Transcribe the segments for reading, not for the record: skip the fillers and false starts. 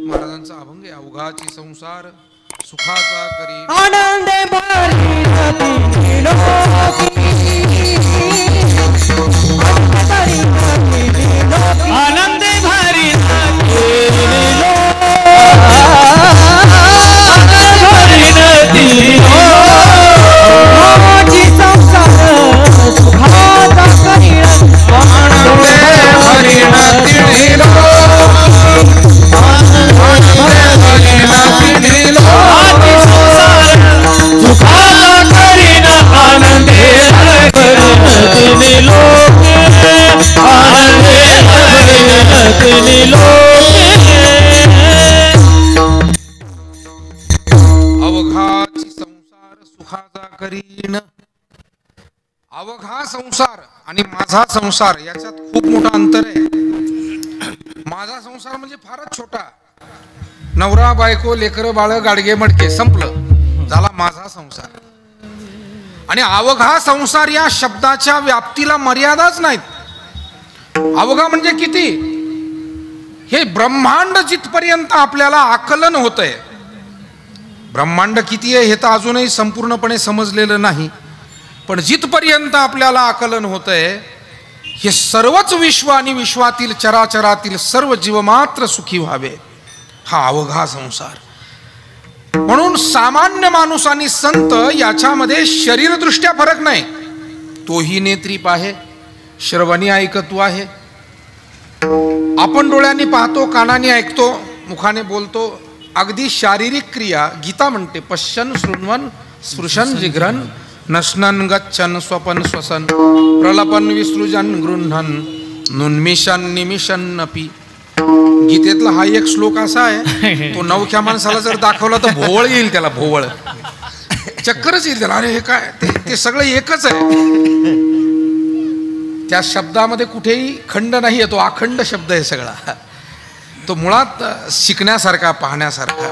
महाराजांचा अभंग आहे. अवघाची संसार सुखाचा करी आनंदे भरी आनंदे भरी अवघाची संसार सुखाचा करीन. अवघा संसार आणि माझा संसार याच्यात खूप मोठा अंतर आहे. माझा संसार म्हणजे फारच छोटा, नवरा बायको लेकर बाळ गाडगे मडके संपलं, झाला माझा संसार. आणि अवघा संसार या शब्दाच्या व्याप्तीला मर्यादाच नाहीत. अवघा म्हणजे किती, हे ब्रह्मांड जिथपर्यंत आपल्याला आकलन होतंय, ब्रह्मांड किती आहे हे तर अजूनही संपूर्णपणे समजलेलं नाही, पण जिथपर्यंत आपल्याला आकलन होतंय हे सर्वच विश्व आणि विश्वातील चराचरातील सर्व जीवमात्र सुखी व्हावे, हा अवघा संसार. म्हणून सामान्य माणूस आणि संत याच्यामध्ये शरीरदृष्ट्या फरक नाही. तोही नेत्रीप आहे, श्रवणी ऐकत्व आहे. आपण डोळ्यांनी पाहतो, कानाने ऐकतो, मुखाने बोलतो. अगदी शारीरिक क्रिया गीता म्हणते, पश्यन शृण्वन स्पृशन जिघ्रन नश्नन गच्छन स्वपन श्वसन प्रलपन विसृजन गृह्णन नुन्मिशन निमिशन अपि. गीतेतला हा एक श्लोक असा आहे, तो नवख्या माणसाला जर दाखवला तर भोवळ येईल, त्याला भोवळ चक्करच येईल त्याला. अरे हे काय, ते सगळं एकच आहे. त्या शब्दामध्ये कुठेही खंड नाही आहे, तो अखंड शब्द आहे सगळा. तो मुळात शिकण्यासारखा, पाहण्यासारखा.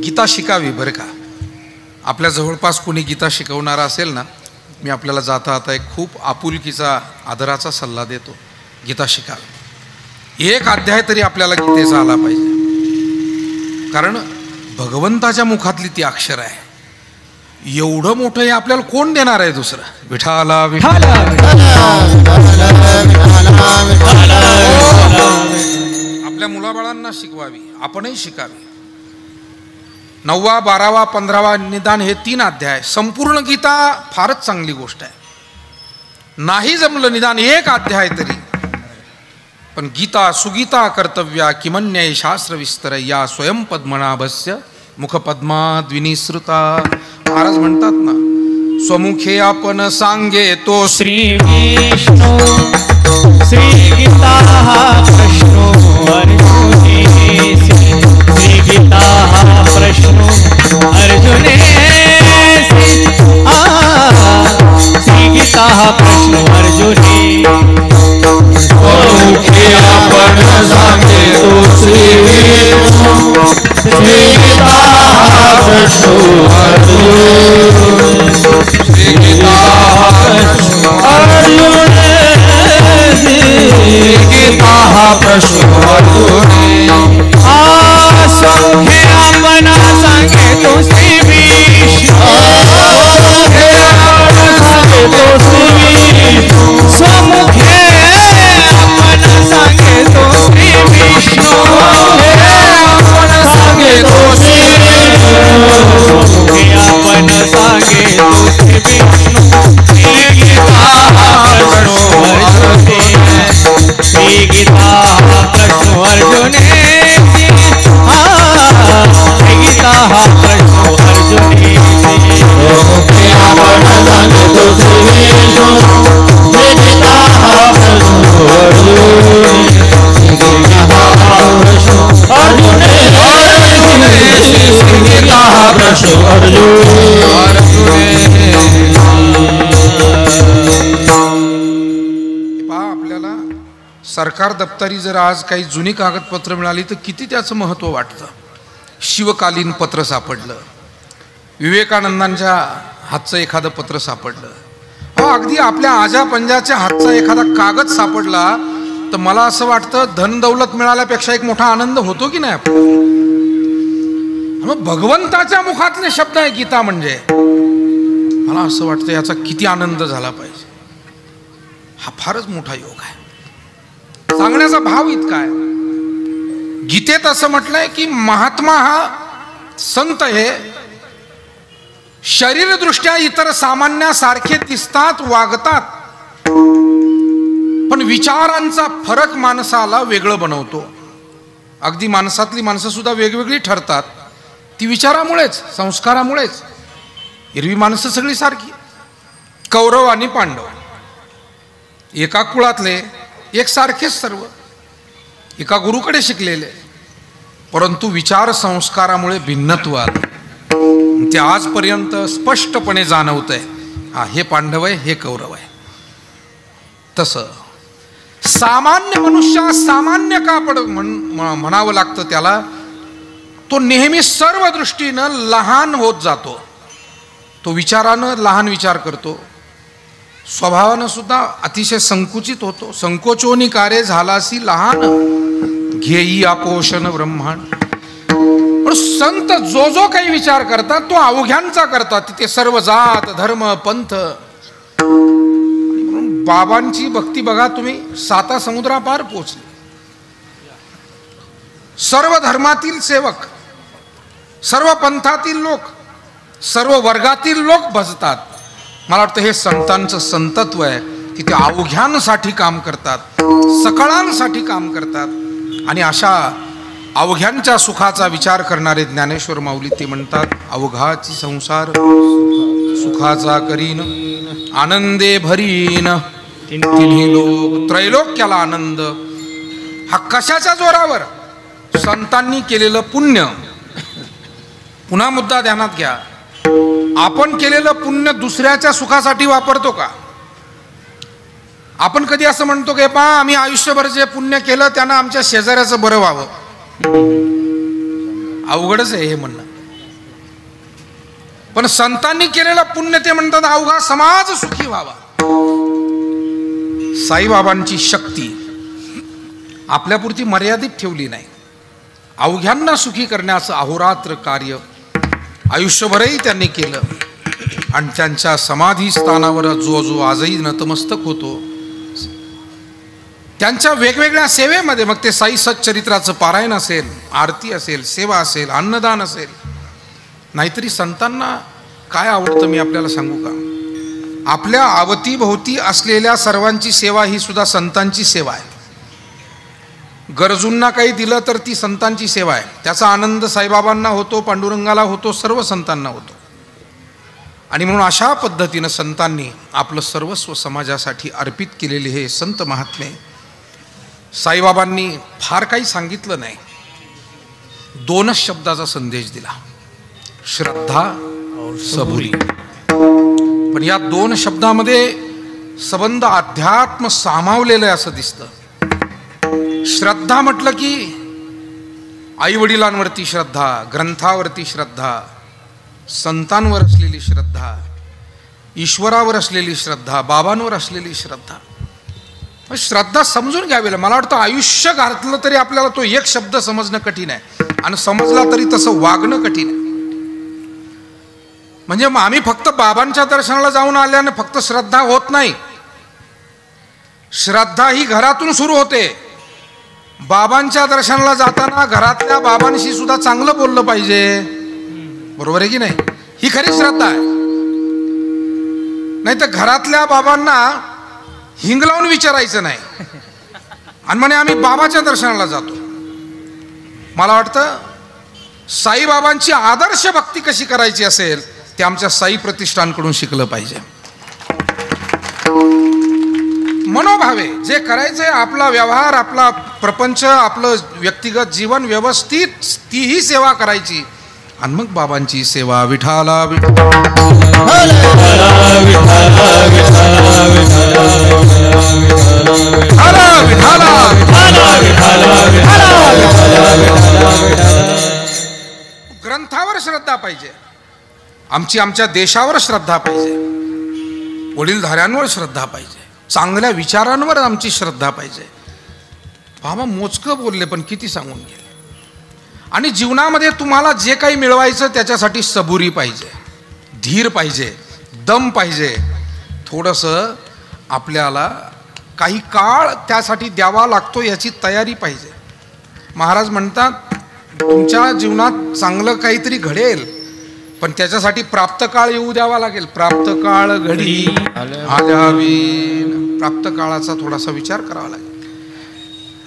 गीता शिकावी बरं का. आपल्या जवळपास कोणी गीता शिकवणारा असेल ना, मी आपल्याला जाता आता एक खूप आपुलकीचा आदराचा सल्ला देतो, गीता शिकावी. एक अध्याय तरी आपल्याला गीतेचा आला पाहिजे, कारण भगवंताच्या मुखातली ती अक्षर आहे. एवढं मोठं हे आपल्याला कोण देणार आहे दुसरं. विठाला विठाला. आपल्या मुलाबाळांना शिकवावी, आपणही शिकावी. 9वा 12वा 15वा निदान हे 3 अध्याय. संपूर्ण गीता फारच चांगली गोष्ट आहे. नाही जमलं निदान एक अध्याय तरी, पण गीता सुगीता कर्तव्या किमन्यय शास्त्र विस्तर या स्वयं पद्मनाभस्य मुखपद्माद् विनिसृता. महाराज म्हणतात ना, स्वमुखे आपण सांगे तो श्री विष्णू श्री गीता प्रश्नो अर्जुने. श्री गीता प्रश्नो अर्जुने. श्री गीता प्रश्नो अर्जुने. स्वमुखे आपण सांगे तो श्री विष्णू श्री गीता प्रश्नो अर्जुने. श्री गीता प्रश्नो अर्जुने. श्री गीता प्रश्नो अर्जुने. स्वमुखे आपण सांगे तो श्री विष्णू. स्वमुखे आपण सांगे तो श्री विष्णू. सांगे तो श्री स्वमुखे आपण सांगे तो श्री विष्णू. श्री गीता प्रश्नो अर्जुने. श्री गीता प्रश्नो अर्जुने. श्री गीता प्रश्नो अर्जुने. स्वमुखे आपण सांगे तो श्री विष्णू श्री गीता प्रश्नो अर्जुने. श्री गीता प्रश्नो अर्जुने. श्री गीता प्रश्नो अर्जुने. पहा, आपल्याला सरकार दप्तरी जर आज काही जुनी कागदपत्र मिळाली तर किती त्याचं महत्त्व वाटतं. शिवकालीन पत्र सापडलं, विवेकानंदांच्या हातचं एखादं पत्र सापडलं, अगदी आपल्या आजा पंजाच्या हातचा एखादा कागद सापडला तर मला असं वाटतं धन दौलत मिळाल्यापेक्षा एक मोठा आनंद होतो की नाही आपल्याला? मग भगवंताच्या मुखातले शब्द आहे गीता म्हणजे. मला असं वाटतं याचा किती आनंद झाला पाहिजे. हा फारच मोठा योग आहे. सांगण्याचा भाव इतका आहे. गीतेत असं म्हटलंय की महात्मा हा संत हे शरीरदृष्ट्या इतर सामान्यासारखे दिसतात, वागतात, पण विचारांचा फरक माणसाला वेगळं बनवतो. अगदी माणसातली माणसं सुद्धा वेगवेगळी ठरतात ती विचारामुळेच, संस्कारामुळेच. एरवी माणसं सगळी सारखी. कौरव आणि पांडव एका कुळातले, एक सारखेच सर्व, एका गुरुकडे शिकलेले, परंतु विचार संस्कारामुळे भिन्नत्व आलं. ते आजपर्यंत स्पष्टपणे जाणवतंय. हा हे पांडव आहे, हे कौरव आहे. तसं सामान्य मनुष्य सामान्य का म्हणावं लागतं त्याला, तो नेहमी सर्व दृष्टीनं लहान होत जातो. तो विचारानं लहान विचार करतो, स्वभावानं सुद्धा अतिशय संकुचित होतो. संकोचोनी कार्य झालासी लहान, घेई आपोषण ब्रह्मांड. पण संत जो जो काही विचार करतात तो अवघ्यांचा करतात. तिथे सर्व जात धर्म पंथ. म्हणून बाबांची भक्ती बघा तुम्ही, 7 समुद्रापार पोचली. सर्व धर्मातील सेवक, सर्व पंथातील लोक, सर्व वर्गातील लोक भजतात. मला वाटतं हे संतांचं संतत्व आहे. तिथे अवघ्यांसाठी काम करतात, सकळांसाठी काम करतात. आणि अशा अवघ्यांच्या सुखाचा विचार करणारे ज्ञानेश्वर माऊली ते म्हणतात, अवघाची संसार सुखाचा करीन, आनंदे भरीन तिन्ही लोक. त्रैलोक्याला आनंद हा कशाच्या जोरावर? संतांनी केलेलं पुण्य. पुन्हा मुद्दा ध्यानात घ्या, आपण केलेलं पुण्य दुसऱ्याच्या सुखासाठी वापरतो का? आपण कधी असं म्हणतो की पा आम्ही आयुष्यभर जे पुण्य केलं त्यानं आमच्या शेजाऱ्याचं बरं व्हावं? अवघडच आहे हे म्हणणं. पण संतांनी केलेलं पुण्य ते म्हणतात अवघा समाज सुखी व्हावा. साईबाबांची शक्ती आपल्यापुरती मर्यादित ठेवली नाही. अवघ्यांना सुखी करण्याचं अहोरात्र कार्य आयुष्यभरही त्यांनी केलं. आणि त्यांच्या समाधी स्थानावर जो जो आजही नतमस्तक होतो, त्यांच्या वेगवेगळ्या सेवेमध्ये, मग ते साई सच्चरित्राचं पारायण असेल, आरती असेल, सेवा असेल, अन्नदान असेल, नाहीतरी संतांना काय आवडतं मी आपल्याला सांगू का? आपल्या अवतीभोवती असलेल्या सर्वांची सेवा ही सुद्धा संतांची सेवा आहे. गरजूंना काही दिलं तर ती संतांची सेवा आहे. त्याचा आनंद साईबाबांना होतो, पांडुरंगाला होतो, सर्व संतांना होतो. आणि म्हणून अशा पद्धतीनं संतांनी आपलं सर्वस्व समाजासाठी अर्पित केलेले हे संत महात्मे. साईबाबांनी फार काही सांगितलं नाही, 2च शब्दाचा संदेश दिला, श्रद्धा और सबुरी. पण या 2 शब्दामध्ये संबंध अध्यात्म सामावलेलं आहे असं दिसतं. श्रद्धा म्हटलं की आई वडिलांवरती श्रद्धा, ग्रंथावरती श्रद्धा, संतांवर असलेली श्रद्धा, ईश्वरावर असलेली श्रद्धा, बाबांवर असलेली श्रद्धा. श्रद्धा समजून घ्यावी. मला वाटतं आयुष्य घातलं तरी आपल्याला तो एक शब्द समजणं कठीण आहे, आणि समजला तरी तसं वागणं कठीण आहे. म्हणजे मग आम्ही फक्त बाबांच्या दर्शनाला जाऊन आल्याने फक्त श्रद्धा होत नाही. श्रद्धा ही घरातून सुरू होते. बाबांच्या दर्शनाला जाताना घरातल्या बाबांशी सुद्धा चांगलं बोललं पाहिजे. बरोबर आहे की नाही? ही खरी श्रद्धा आहे. नाही तर घरातल्या बाबांना हिंग लावून विचारायचं नाही आणि म्हणे आम्ही बाबाच्या दर्शनाला जातो. मला वाटतं साईबाबांची आदर्श भक्ती कशी करायची असेल ते आमच्या साई प्रतिष्ठानकडून शिकलं पाहिजे. मनोभावे जे करायचंय, आपला व्यवहार, आपला प्रपंच, आपलं व्यक्तिगत जीवन व्यवस्थित, तीही सेवा करायची. आणि मग बाबांची सेवा. विठाला ग्रंथावर श्रद्धा पाहिजे, आमच्या देशावर श्रद्धा पाहिजे, वडीलधाऱ्यांवर श्रद्धा पाहिजे, चांगल्या विचारांवर आमची श्रद्धा पाहिजे. बाबा मोजकं बोलले पण किती सांगून गेले. आणि जीवनामध्ये तुम्हाला जे काही मिळवायचं त्याच्यासाठी सबुरी पाहिजे, धीर पाहिजे, दम पाहिजे, थोडंसं आपल्याला काही काळ त्यासाठी द्यावा लागतो, याची तयारी पाहिजे. महाराज म्हणतात तुमच्या जीवनात चांगलं काहीतरी घडेल पण त्याच्यासाठी प्राप्त काळ येऊ द्यावा लागेल. प्राप्त काळ घडी आल्यावी, प्राप्त काळाचा थोडासा विचार करावा लागेल.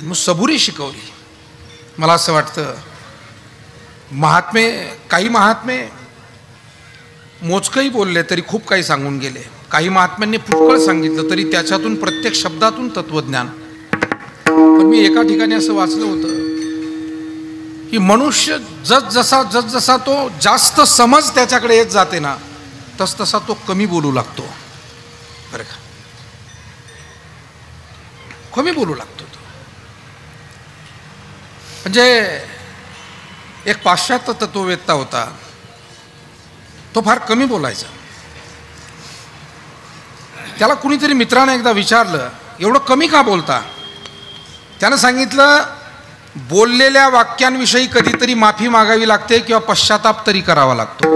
मग सबुरी शिकवली. मला असं वाटतं काही महात्मे मोजकंही बोलले तरी खूप काही सांगून गेले. काही महात्म्यांनी पुष्कळ सांगितलं तरी त्याच्यातून प्रत्येक शब्दातून तत्वज्ञान. पण मी एका ठिकाणी असं वाचलं होतं की मनुष्य जसजसा तो जास्त समज त्याच्याकडे येत जाते ना तसतसा तो कमी बोलू लागतो. बरं का, कमी बोलू लागतो तो. म्हणजे एक पाश्चात्य तत्ववेत्ता होता, तो फार कमी बोलायचा. त्याला कुणीतरी मित्राने एकदा विचारलं एवढं कमी का बोलता. त्यानं सांगितलं बोललेल्या वाक्यांविषयी कधीतरी माफी मागावी लागते किंवा पश्चाताप तरी करावा लागतो.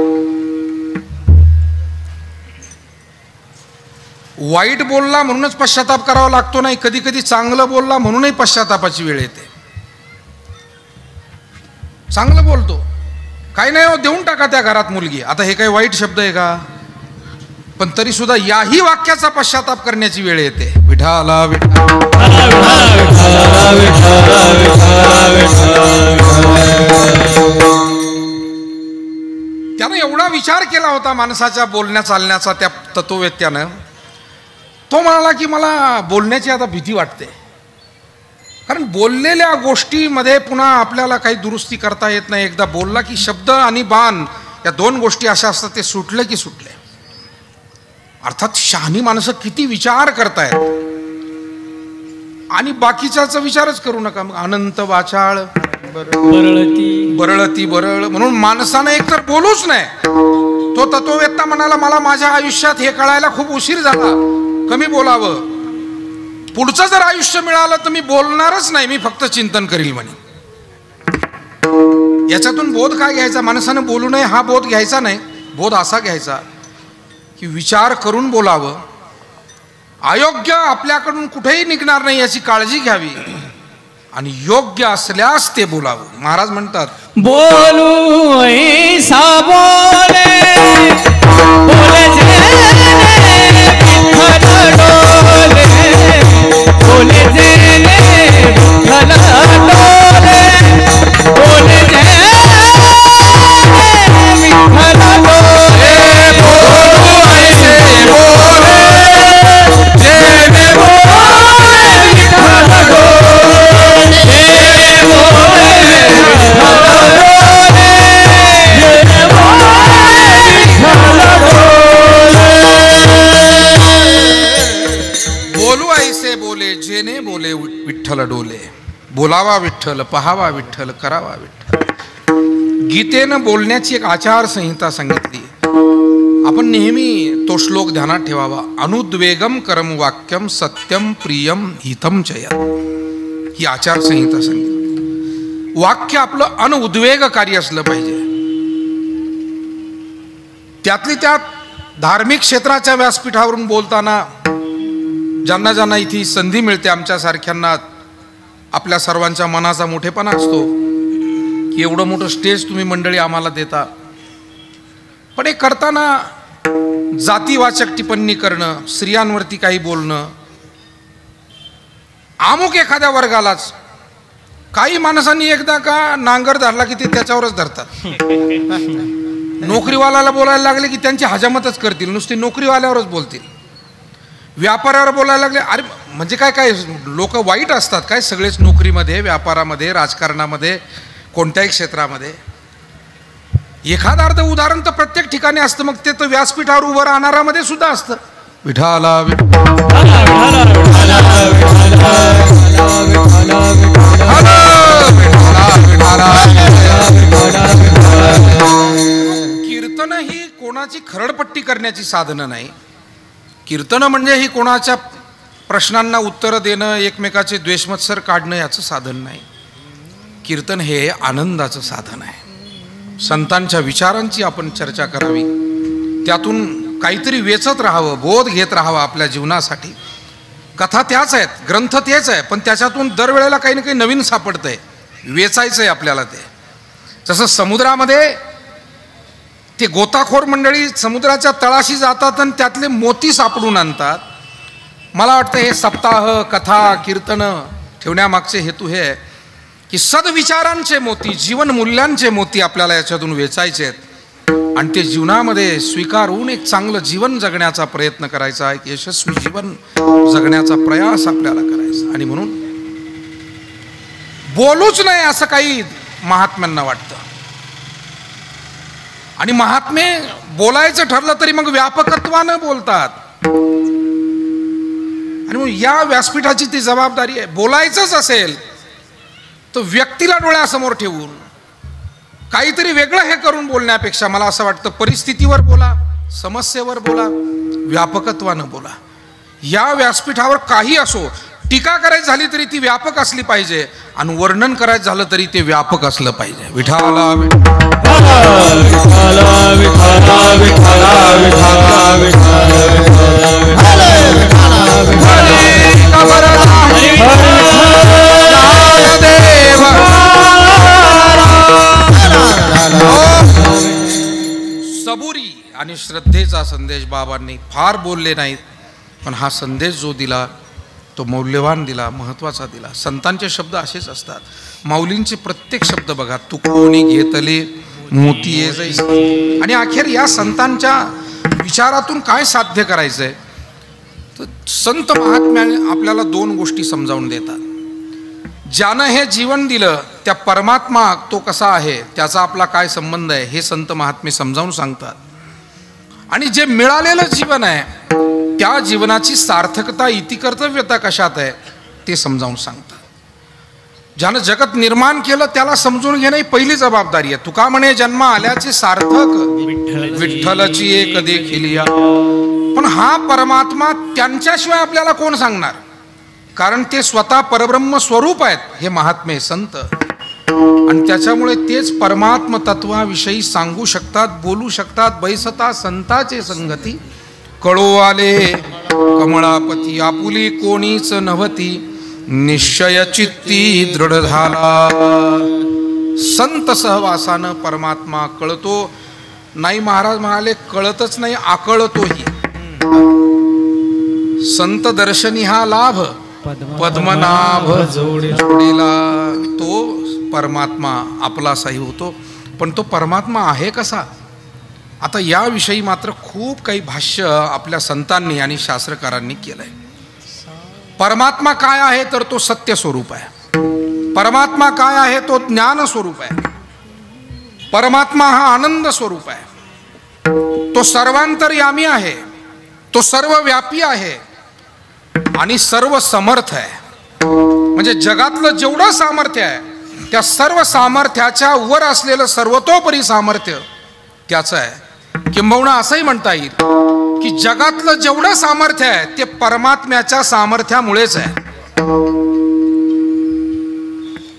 वाईट बोलला म्हणूनच पश्चाताप करावा लागतो नाही, कधी कधी चांगलं बोलला म्हणूनही पश्चातापाची वेळ येते. चांगलं बोलतो काही नाही हो, देऊन टाका त्या घरात मुलगी, आता हे काही वाईट शब्द आहे का, पण तरी सुद्धा याही वाक्याचा पश्चाताप करण्याची वेळ येते. विठाला त्यानं एवढा विचार केला होता माणसाच्या बोलण्या चालण्याचा त्या तत्ववेत्यानं. तो म्हणाला की मला बोलण्याची आता भीती वाटते, कारण बोललेल्या गोष्टीमध्ये पुन्हा आपल्याला काही दुरुस्ती करता येत नाही. एकदा बोलला की शब्द आणि बाण या दोन गोष्टी अशा असतात, ते सुटले की सुटले. अर्थात शहाणी माणसं किती विचार करतायत आणि बाकीच्याचा विचारच करू नका. मग अनंत वाचाळ बरळती बरळ म्हणून माणसानं एकतर बोलूच नाही. तो तत्ववेत्ता म्हणाला मला माझ्या आयुष्यात हे कळायला खूप उशीर झाला, कमी बोलावं. पुढचं जर आयुष्य मिळालं तर मी बोलणारच नाही, मी फक्त चिंतन करील म्हणे. याच्यातून बोध काय घ्यायचा, माणसानं बोलू नये हा बोध घ्यायचा नाही. बोध असा घ्यायचा की विचार करून बोलावं, अयोग्य आपल्याकडून कुठेही निघणार नाही याची काळजी घ्यावी आणि योग्य असल्यास ते बोलावं. महाराज म्हणतात बोलू ऐसा बोले बोले बोले जेने विठ्ठल डोले बोले विठ्ठल डोले बोलू ऐसे बोले जेने बोले विठ्ठल डोले बोले विठ्ठल डोले जेने बोलू ऐसे बोले जेने बोले विठ्ठल डोले. बोलावा विठ्ठल, पहावा विठ्ठल, करावा विठ्ठल. गीतेनं बोलण्याची एक आचारसंहिता सांगितली. आपण नेहमी तो श्लोक ध्यानात ठेवावा. अनुद्वेगम करम वाक्यम सत्यम प्रियम हितम चय, ही आचारसंहिता सांगितली. वाक्य आपलं अनुद्वेगकारी असलं पाहिजे. त्यातली त्यात धार्मिक क्षेत्राच्या व्यासपीठावरून बोलताना ज्यांना ज्यांना इथे संधी मिळते, आमच्या सारख्यांना आपल्या सर्वांच्या मनाचा मोठेपणा असतो की एवढं मोठं स्टेज तुम्ही मंडळी आम्हाला देता, पण हे करताना जातीवाचक टिप्पणी करणं, स्त्रियांवरती काही बोलणं, अमुक एखाद्या वर्गालाच, काही माणसांनी एकदा का नांगर धरला की ते त्याच्यावरच धरतात. नोकरीवाल्याला बोलायला लागले की त्यांची हजामतच करतील, नुसती नोकरीवाल्यावरच बोलतील. व्यापारावर बोलायला लागले, अरे म्हणजे काय काय लोक वाईट असतात काय, सगळेच नोकरीमध्ये, व्यापारामध्ये, राजकारणामध्ये, कोणत्याही क्षेत्रामध्ये. एखादं अर्ध उदाहरण तर प्रत्येक ठिकाणी असतं, मग ते तर व्यासपीठावर उभं राहणाऱ्यामध्ये सुद्धा असतं. विठाला कीर्तन ही कोणाची खरडपट्टी करण्याची साधनं नाही. कीर्तन म्हणजे ही कोणाच्या प्रश्नांना उत्तरं देणं, एकमेकाचे द्वेषमत्सर काढणं याचं साधन नाही. कीर्तन हे आनंदाचं साधन आहे. संतांच्या विचारांची आपण चर्चा करावी, त्यातून काहीतरी वेचत राहावं, बोध घेत राहावं आपल्या जीवनासाठी. कथा त्याच आहेत, ग्रंथ तेच आहे, पण त्याच्यातून दरवेळेला काही ना काही नवीन सापडतंय, वेचायचं आहे आपल्याला. ते जसं समुद्रामध्ये ते गोताखोर मंडळी समुद्राच्या तळाशी जातात आणि त्यातले मोती सापडून आणतात. मला वाटतं हे सप्ताह, कथा, कीर्तनं ठेवण्यामागचे हेतू हे आहे की सद्विचारांचे मोती, जीवन मूल्यांचे मोती आपल्याला याच्यातून वेचायचे आहेत आणि ते जीवनामध्ये स्वीकारून एक चांगलं जीवन जगण्याचा प्रयत्न करायचा, एक यशस्वी जीवन जगण्याचा प्रयास आपल्याला करायचा. आणि म्हणून बोलूच नाही असं काही महात्म्यांना वाटतं. आणि महात्मे बोलायचं ठरलं तरी मग व्यापकत्वानं बोलतात. आणि मग या व्यासपीठाची ती जबाबदारी आहे. बोलायचंच असेल तर व्यक्तीला डोळ्यासमोर ठेवून काहीतरी वेगळं हे करून बोलण्यापेक्षा मला असं वाटतं परिस्थितीवर बोला, समस्येवर बोला, व्यापकत्वानं बोला. या व्यासपीठावर काही असो, टीका करायची झाली तरी ती व्यापक असली पाहिजे आणि वर्णन करायचं झालं तरी ते व्यापक असलं पाहिजे. विठाला सबुरी आणि श्रद्धेचा संदेश बाबांनी फार बोलले नाहीत, पण हा संदेश जो दिला तो मौल्यवान दिला, महत्त्वाचा दिला. संतांचे शब्द असेच असतात. माऊलींचे प्रत्येक शब्द बघा, तू कोणी घेतले मोती ये जैसे. आणि अखेर या संतांच्या विचारातून काय साध्य करायचंय तर संत महात्म्याने आपल्याला दोन गोष्टी समजावून देतात. ज्यानं हे जीवन दिलं त्या परमात्मा तो कसा आहे, त्याचा आपला काय संबंध आहे, हे संत महात्मे समजावून सांगतात. आणि जे मिळालेलं जीवन आहे त्या जीवनाची सार्थकता, इतिकर्तव्यता कशात आहे ते समजावून सांगतात. ज्यानं जगत निर्माण केलं त्याला समजून घेणं ही पहिली जबाबदारी आहे. तुका म्हणे जन्म आल्याचे सार्थक विठ्ठलची एक देखील. पण हा परमात्मा त्यांच्याशिवाय आपल्याला कोण सांगणार, कारण ते स्वतः परब्रह्म स्वरूप आहेत हे महात्मे संत. आणि त्याच्यामुळे तेच परमात्म तत्वाविषयी सांगू शकतात, बोलू शकतात. बैसता संताचे संगती कळो आले कमळापती, आपुली कोणीच नव्हती निश्चय चित्ती दृढ झाला. संत सहवासानं परमात्मा कळतो. नाही महाराज म्हणाले कळतच नाही, आकळतोही. संत दर्शनी हा लाभ पद्मनाभ जोडीला, तो परमात्मा आपलासाही होतो. पण तो परमात्मा आहे कसा, आता याविषयी मात्र खूप काही भाष्य आपल्या संतांनी आणि शास्त्रकारांनी केलंय. परमात्मा काय आहे तर तो सत्य स्वरूप आहे. परमात्मा काय आहे तो ज्ञान स्वरूप आहे. परमात्मा हा आनंद स्वरूप आहे. तो सर्वांतर्यामी आहे, तो सर्वव्यापी आहे आणि सर्व समर्थ आहे. म्हणजे जगातलं जेवढं सामर्थ्य आहे त्या सर्व सामर्थ्याच्या वर असलेलं सर्वतोपरी सामर्थ्य त्याचं आहे. किंबहुना असंही म्हणता येईल की जगातलं जेवढं सामर्थ्य आहे ते परमात्म्याच्या सामर्थ्यामुळेच आहे.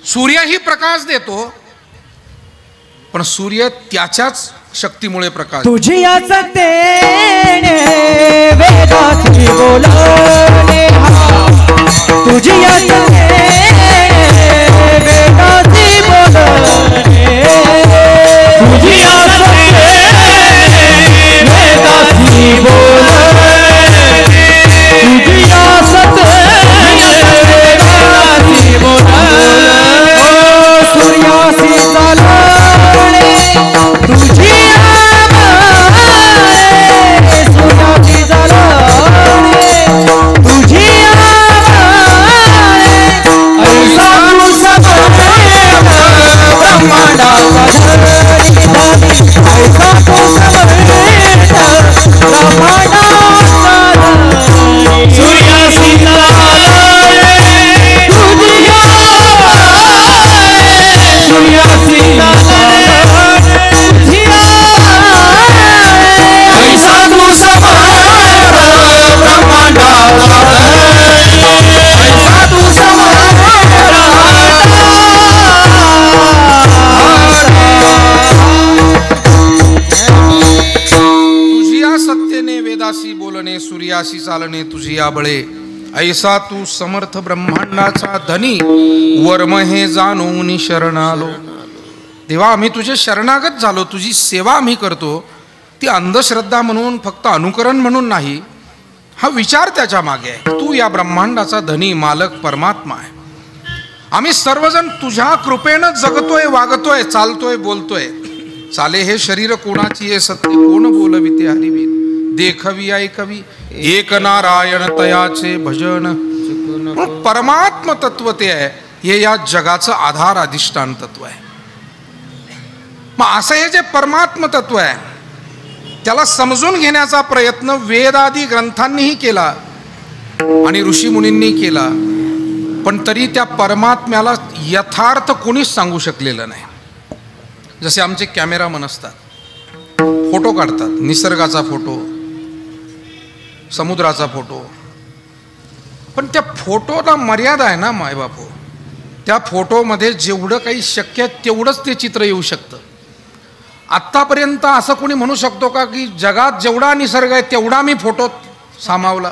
सूर्यही प्रकाश देतो, पण सूर्य त्याच्याच शक्तीमुळे प्रकाश. तुझी याच तेने वेदाची बोलणे, तुझी याच वेदाची बोलणे, तुझी याच वेदाची बोलणे, तुझी याच वेदाची बोलणे, सूर्यासी चालणे तुझी सूर्याची चालणे तुझी ऐसा बोलणे सूर्यासी चालणे तुझी आबळे, ऐसा तू समर्थ ब्रह्मांडाचा धनी, वर्म हे जाणून शरण आलो. देवा आम्ही तुझे शरणागत झालो, तुझी सेवा आम्ही करतो. ती अंधश्रद्धा म्हणून, फक्त अनुकरण म्हणून नाही, हा विचार त्याच्या मागे आहे. तू या ब्रह्मांडाचा धनी, मालक, परमात्मा आहे. आम्ही सर्वजण तुझ्या कृपेनं जगतोय, वागतोय, चालतोय, बोलतोय. चाले हे शरीर कोणाची, हे सत्य कोण बोलविते हरिविन. देखवी ऐकवी एक नारायण तयाचे भजन. परमात्म तत्व ते आहे, हे या जगाचं आधार अधिष्ठान तत्व आहे. मग असं हे जे परमात्म तत्व आहे, त्याला समजून घेण्याचा प्रयत्न वेदादी ग्रंथांनीही केला आणि ऋषीमुनींनी केला, पण तरी त्या परमात्म्याला यथार्थ कोणीच सांगू शकलेलं नाही. जसे आमचे कॅमेरामन असतात, फोटो काढतात, निसर्गाचा फोटो, समुद्राचा फोटो, पण त्या फोटोला मर्यादा आहे ना मायबापू. त्या फोटोमध्ये जेवढं काही शक्य आहे तेवढंच ते चित्र येऊ शकतं. आत्तापर्यंत असं कोणी म्हणू शकतो का की जगात जेवढा निसर्ग आहे तेवढा मी फोटोत सामावला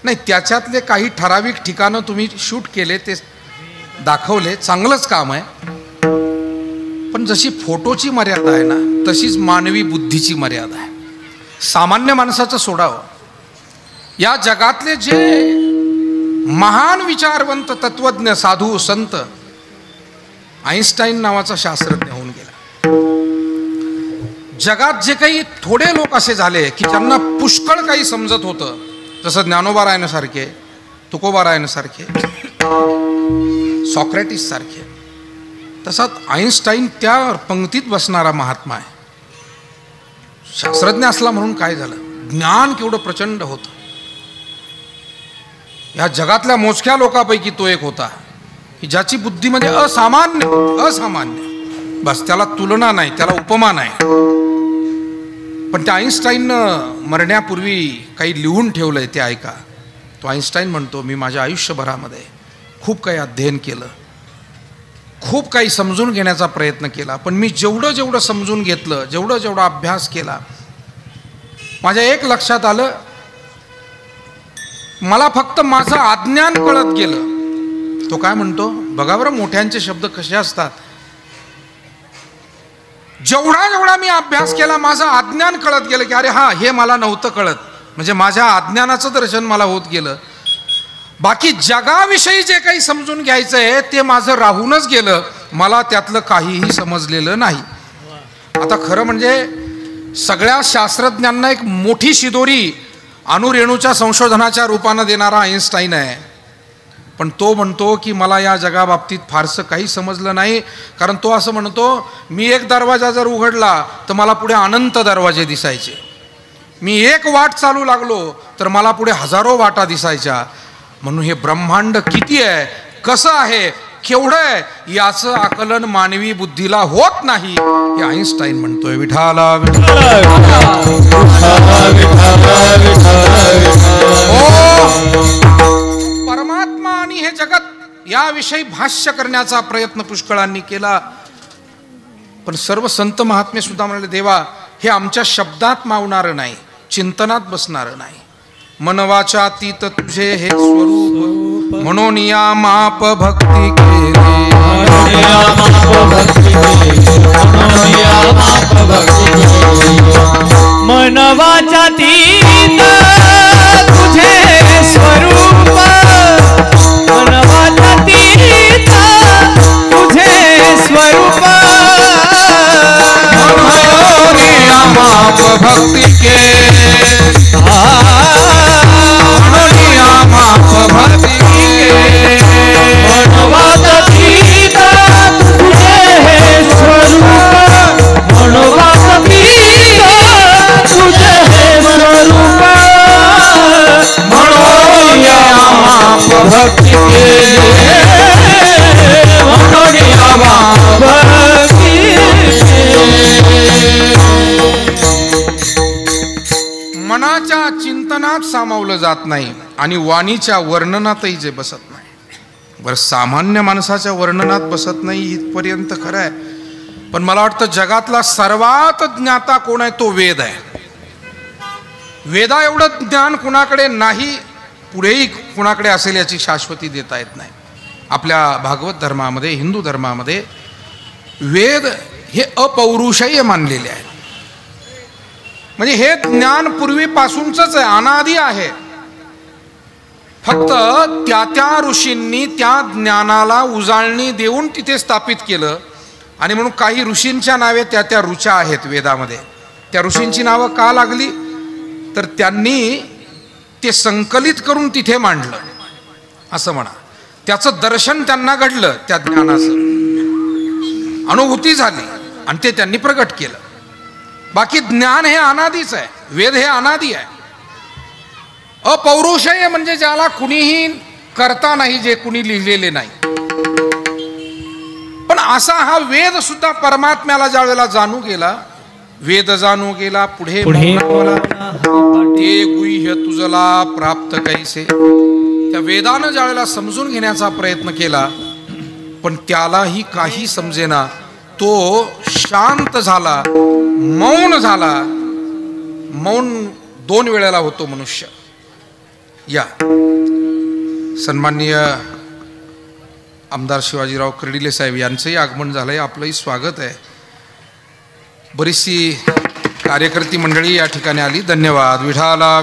नाही? त्याच्यातले काही ठराविक ठिकाणं तुम्ही शूट केले, ते दाखवले, चांगलंच काम आहे. पण जशी फोटोची मर्यादा आहे ना, तशीच मानवी बुद्धीची मर्यादा आहे. सामान्य माणसाचं सोडावं, या जगातले जे महान विचारवंत तत्वज्ञ, साधू, संत, आईन्स्टाईन नावाचा शास्त्रज्ञ होऊन गेला. जगात जे काही थोडे लोक असे झाले की ज्यांना पुष्कळ काही समजत होतं, जसं ज्ञानोबा रायनासारखे, तुकोबा रायनासारखे, सॉक्रेटिस सारखे, तसाच आईन्स्टाईन त्या पंक्तीत बसणारा महात्मा आहे. शास्त्रज्ञ असला म्हणून काय झालं, ज्ञान केवढं प्रचंड होतं. या जगातल्या मोजक्या लोकांपैकी तो एक होता की ज्याची बुद्धी म्हणजे असामान्य, बस त्याला तुलना नाही, त्याला उपमा नाही. पण त्या आईन्स्टाईननं मरण्यापूर्वी काही लिहून ठेवलंय, ते ऐका. तो आईन्स्टाईन म्हणतो, मी माझ्या आयुष्यभरामध्ये खूप काही अध्ययन केलं, खूप काही समजून घेण्याचा प्रयत्न केला, पण मी जेवढं समजून घेतलं, जेवढा अभ्यास केला, माझ्या एक लक्षात आलं, मला फक्त माझं अज्ञान कळत गेलं. तो काय म्हणतो बघा बरं, मोठ्यांचे शब्द कसे असतात. जेवढा मी अभ्यास केला, माझं अज्ञान कळत गेलं की अरे हा, हे मला नव्हतं कळत, म्हणजे माझ्या अज्ञानाचं दर्शन मला होत गेलं. बाकी जगाविषयी जे काही समजून घ्यायचं आहे ते माझं राहूनच गेलं, मला त्यातलं काहीही समजलेलं नाही. आता खरं म्हणजे सगळ्या शास्त्रज्ञांना एक मोठी शिदोरी अणुरेणूच्या संशोधनाच्या रूपानं देणारा आईन्स्टाईन आहे. पण तो म्हणतो की मला या जगाबाबतीत फारसं काही समजलं नाही, कारण तो असं म्हणतो, मी एक दरवाजा जर उघडला तर मला पुढे अनंत दरवाजे दिसायचे. मी एक वाट चालू लागलो तर मला पुढे हजारो वाटा दिसायच्या. म्हणून हे ब्रह्मांड किती आहे, कसं आहे, केवढं आहे, याचं आकलन मानवी बुद्धीला होत नाही, हे आईन्स्टाईन म्हणतोय. विठाला परमात्मा आणि हे जगत याविषयी भाष्य करण्याचा प्रयत्न पुष्कळांनी केला, पण सर्व संत महात्मे सुद्धा म्हणाले, देवा हे आमच्या शब्दात मावणारं नाही, चिंतनात बसणारं नाही. मनवाच्या तीत तुझे हे स्वरूप, म्हणून या माप भक्ती केली. मनवाच्या तीत तुझे स्वरूप, मनवाच्या तीत तुझे स्वरूप, माप भक्ती केली. माप भक्ती केली. मनवाच्या तीत तुझे स्वरूप, मनवाच्या तीत तुझे स्वरूप, म्हणून या माप भक्ती केली. म्हणून या माप भक्ती मनाच्या चिंतनात सामावलं जात नाही आणि वाणीच्या वर्णनातही जे बसत नाही. बरं, सामान्य माणसाच्या वर्णनात बसत नाही इथपर्यंत खरं आहे, पण मला वाटतं जगातला सर्वात ज्ञाता कोण आहे तो वेद आहे. वेदा एवढं ज्ञान कुणाकडे नाही, पुढेही कुणाकडे असेल याची शाश्वती देता येत नाही. आपल्या भागवत धर्मामध्ये, हिंदू धर्मामध्ये वेद हे अपौरुषेय मानलेले आहे. म्हणजे हे ज्ञान पूर्वीपासूनच आहे, अनादी आहे. फक्त त्या ऋषींनी त्या ज्ञानाला उजाळणी देऊन तिथे स्थापित केलं. आणि म्हणून काही ऋषींच्या नावे त्या ऋचा आहेत वेदामध्ये. त्या ऋषींची नावं का लागली तर त्यांनी ते संकलित करून तिथे मांडलं असं म्हणा. त्याचं दर्शन त्यांना घडलं, त्या ज्ञानाचं अनुभूती झाली आणि ते त्यांनी प्रकट केलं. बाकी ज्ञान हे अनादीच आहे, वेद हे अनादी आहे. अपौरुषेय म्हणजे ज्याला कुणीही करता नाही, जे कुणी लिहिलेले नाही. पण असा हा वेद सुद्धा परमात्म्याला ज्या वेळेला जाणू गेला, वेद जाणू गेला पुढे ते गुह्य तुझला प्राप्त कैसे. त्या वेदानं ज्या वेळेला समजून घेण्याचा प्रयत्न केला पण त्यालाही काही समजेना. तो शांत झाला, मौन झाला. मौन 2 वेळेला होतो मनुष्य. या सन्माननीय आमदार शिवाजीराव कर्डिले साहेब यांचंही आगमन झालंय, आपलंही स्वागत आहे. बरीचशी कार्यकर्ती मंडळी या ठिकाणी आली. धन्यवाद. विठाला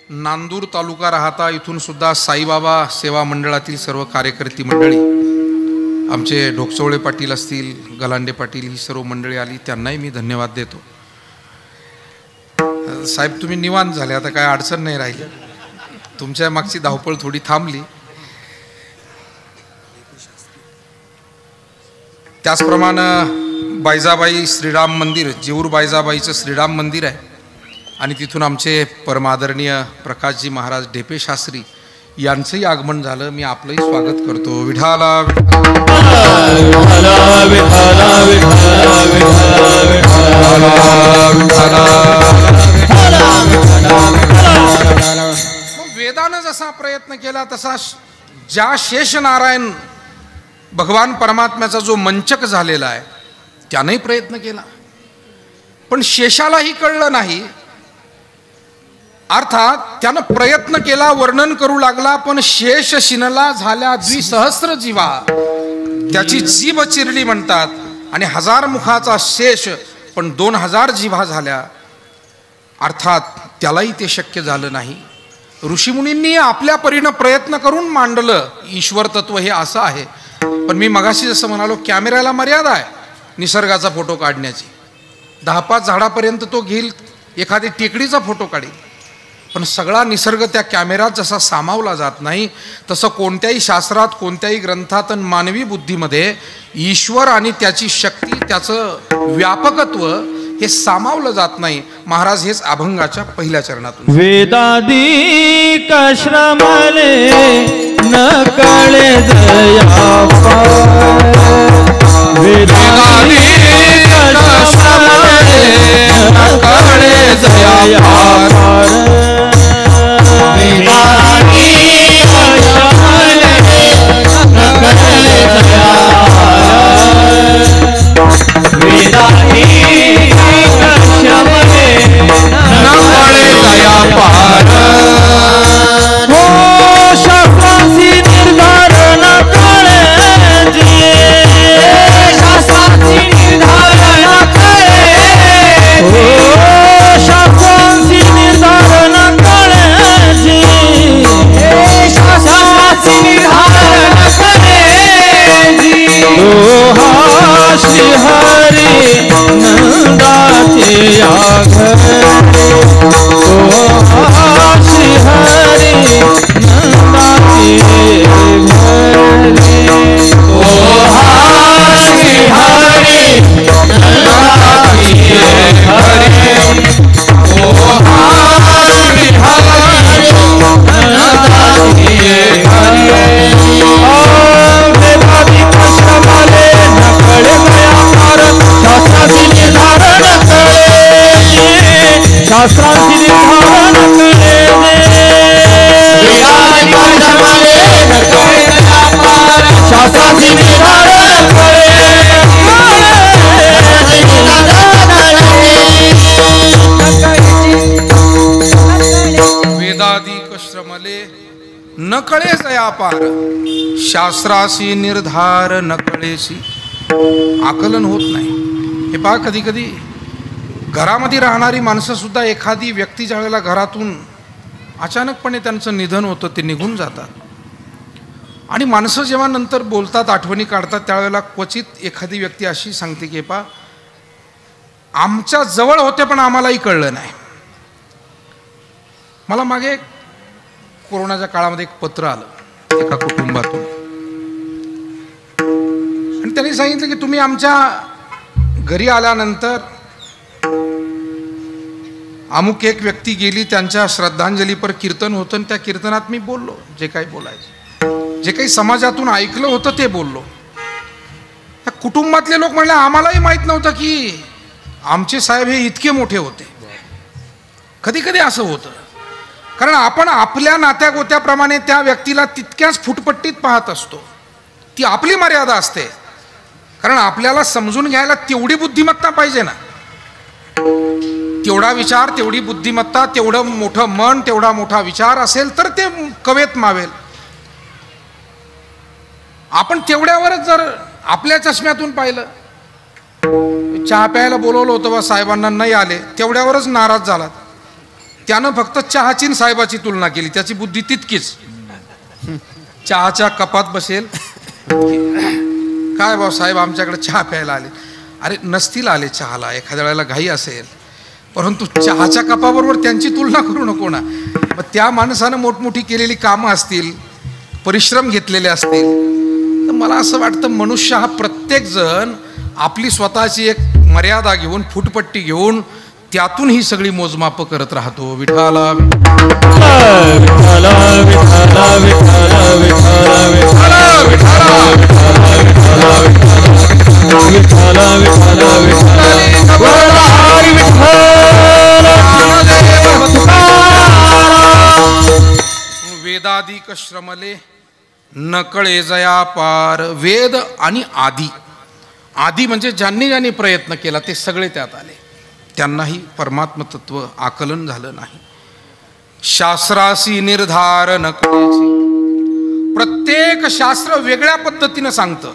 नांदूर तालुका राहता इथून सुद्धा साईबाबा सेवा मंडळातील सर्व कार्यकर्ती मंडळी, आमचे ढोकचवळे पाटील असतील, गलांडे पाटील, ही सर्व मंडळी आली. त्यांनाही मी धन्यवाद देतो. साहेब तुम्ही निवांत झाले, आता काय अडचण नाही राहिली. तुमच्या मागची धावपळ थोडी थांबली. त्याचप्रमाणे बायजाबाई श्रीराम मंदिर, जेऊर बायजाबाईचं श्रीराम मंदिर आहे. आणि तिथून आमचे परमादरणीय प्रकाशजी महाराज ढेपे शास्त्री यांचंही आगमन झालं. मी आपलंही स्वागत करतो. विठाला वेदानं जसा प्रयत्न केला तसा ज्या शेषनारायण भगवान परमात्म्याचा जो मंचक झालेला आहे त्यानेही प्रयत्न केला. पण शेषालाही कळलं नाही. अर्थात त्यानं प्रयत्न केला, वर्णन करू लागला, पण शेष शिनला झाल्या 2,000 जीवा. त्याची जीभ चिरली म्हणतात. आणि 1000 मुखाचा शेष, पण 2000 जीवा झाल्या. अर्थात त्यालाही ते शक्य झालं नाही. ऋषीमुनींनी आपल्या परीनं प्रयत्न करून मांडलं ईश्वर तत्व हे असं आहे. पण मी मगाशी जसं म्हणालो, कॅमेऱ्याला मर्यादा आहे निसर्गाचा फोटो काढण्याची. 10-5 झाडापर्यंत तो घेईल, एखादी टेकडीचा फोटो काढेल. पण सगळा निसर्ग त्या कॅमेऱ्यात जसा सामावला जात नाही, तसं कोणत्याही शास्त्रात, कोणत्याही ग्रंथात आणि मानवी बुद्धीमध्ये ईश्वर आणि त्याची शक्ती, त्याचं व्यापकत्व हे सामावलं जात नाही. महाराज हेच अभंगाच्या पहिल्या चरणातून. वेदादी श्रमले न कळे दया वेदादी श्रमले न कळे दया निर्धारण वेदाधिक श्रमले न कळे जया पार, शास्त्रासी निर्धार न कळेसी. आकलन होत नाही. हे पहा, कधी कधी घरामध्ये राहणारी माणसं सुद्धा, एखादी व्यक्ती ज्या वेळेला घरातून अचानकपणे त्यांचं निधन होतं, ते निघून जातात. आणि माणसं जेव्हा नंतर बोलतात, आठवणी काढतात, त्यावेळेला क्वचित एखादी व्यक्ती अशी सांगते की पहा, आमच्या जवळ होते पण आम्हालाही कळलं नाही. मला मागे कोरोनाच्या काळामध्ये एक पत्र आलं एका कुटुंबातून, आणि त्यांनी सांगितलं की तुम्ही आमच्या घरी आल्यानंतर अमुक एक व्यक्ती गेली, त्यांच्या श्रद्धांजलीपर कीर्तन होतं, त्या कीर्तनात मी बोललो जे काही बोलायचं, जे काही समाजातून ऐकलं होतं ते बोललो. त्या कुटुंबातले लोक म्हणले आम्हालाही माहीत नव्हतं की आमचे साहेब हे इतके मोठे होते. कधी कधी असं होतं, कारण आपण आपल्या नात्यागोत्याप्रमाणे त्या व्यक्तीला तितक्याच फुटपट्टीत पाहत असतो. ती आपली मर्यादा असते, कारण आपल्याला समजून घ्यायला तेवढी बुद्धिमत्ता पाहिजे ना, तेवढा विचार, तेवढी बुद्धिमत्ता, तेवढं मोठं मन, तेवढा मोठा विचार असेल तर ते कवेत मावेल. आपण तेवढ्यावरच जर आपल्या चष्म्यातून पाहिलं, चहा प्यायला बोलवलं होतं बा साहेबांना, नाही आले, तेवढ्यावरच नाराज झाला. त्यानं फक्त चहाची आणि साहेबाची तुलना केली, त्याची बुद्धी तितकीच. चहाच्या कपात बसेल, काय भाऊ साहेब आमच्याकडे चहा प्यायला आले. अरे नसतील आले चहाला, एखाद्या वेळेला घाई असेल, परंतु चहाच्या कपाबरोबर त्यांची तुलना करू नको ना. मग त्या माणसानं मोठमोठी केलेली कामं असतील, परिश्रम घेतलेले असतील, तर मला असं वाटतं मनुष्य हा प्रत्येक जण आपली स्वतःची एक मर्यादा घेऊन, फुटपट्टी घेऊन, त्यातून ही सगळी मोजमाप करत राहतो. विठाला वेदाधिक श्रमले न कळे जया पार. वेद आणि आदी, आदी म्हणजे ज्यांनी ज्यांनी प्रयत्न केला ते सगळे त्यात आले, त्यांनाही परमात्म तत्व आकलन झालं नाही. शास्त्रासी निर्धार न कळेसी. प्रत्येक शास्त्र वेगळ्या पद्धतीनं सांगतं.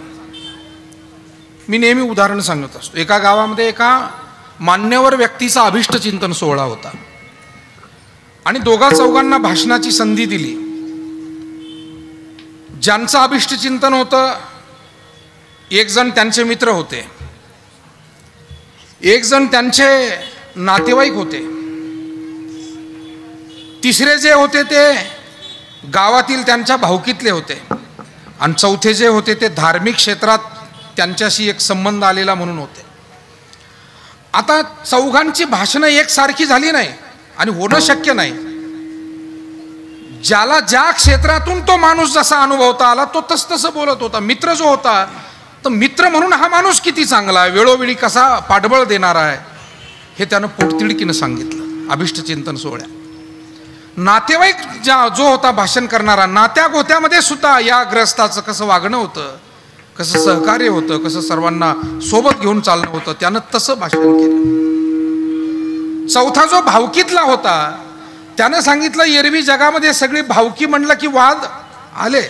मी नेहमी उदाहरण सांगत असतो. एका गावामध्ये एका मान्यवर व्यक्तीचा अभिष्ट चिंतन सोहळा होता, आणि दोघा चौघांना भाषणाची संधी दिली. ज्यांचं अभिष्ट चिंतन होतं, एक जण त्यांचे मित्र होते, एक जण त्यांचे नातेवाईक होते, तिसरे जे होते ते गावातील त्यांच्या भावकीतले होते, आणि चौथे जे होते ते धार्मिक क्षेत्रात त्यांच्याशी एक संबंध आलेला म्हणून होते. आता चौघांची भाषणं एकसारखी झाली नाही, आणि होणं शक्य नाही. ज्याला ज्या क्षेत्रातून तो माणूस जसा अनुभवता आला तो तसं बोलत होता. मित्र जो होता, तर मित्र म्हणून हा माणूस किती चांगला आहे, वेळोवेळी कसा पाठबळ देणारा आहे, हे त्यानं पोटतिडकीनं सांगितलं अभिष्ट चिंतन सोहळ्यात. नातेवाईक जो होता भाषण करणारा, नात्या गोत्यामध्ये सुद्धा या ग्रस्ताचं कसं वागणं होतं, कसं सहकार्य होतं, कसं सर्वांना सोबत घेऊन चालणं होतं, त्यानं तसं भाषण केलं. चौथा जो भावकीतला होता, त्यानं सांगितलं एरवी जगामध्ये सगळी भावकी म्हणलं की वाद आले,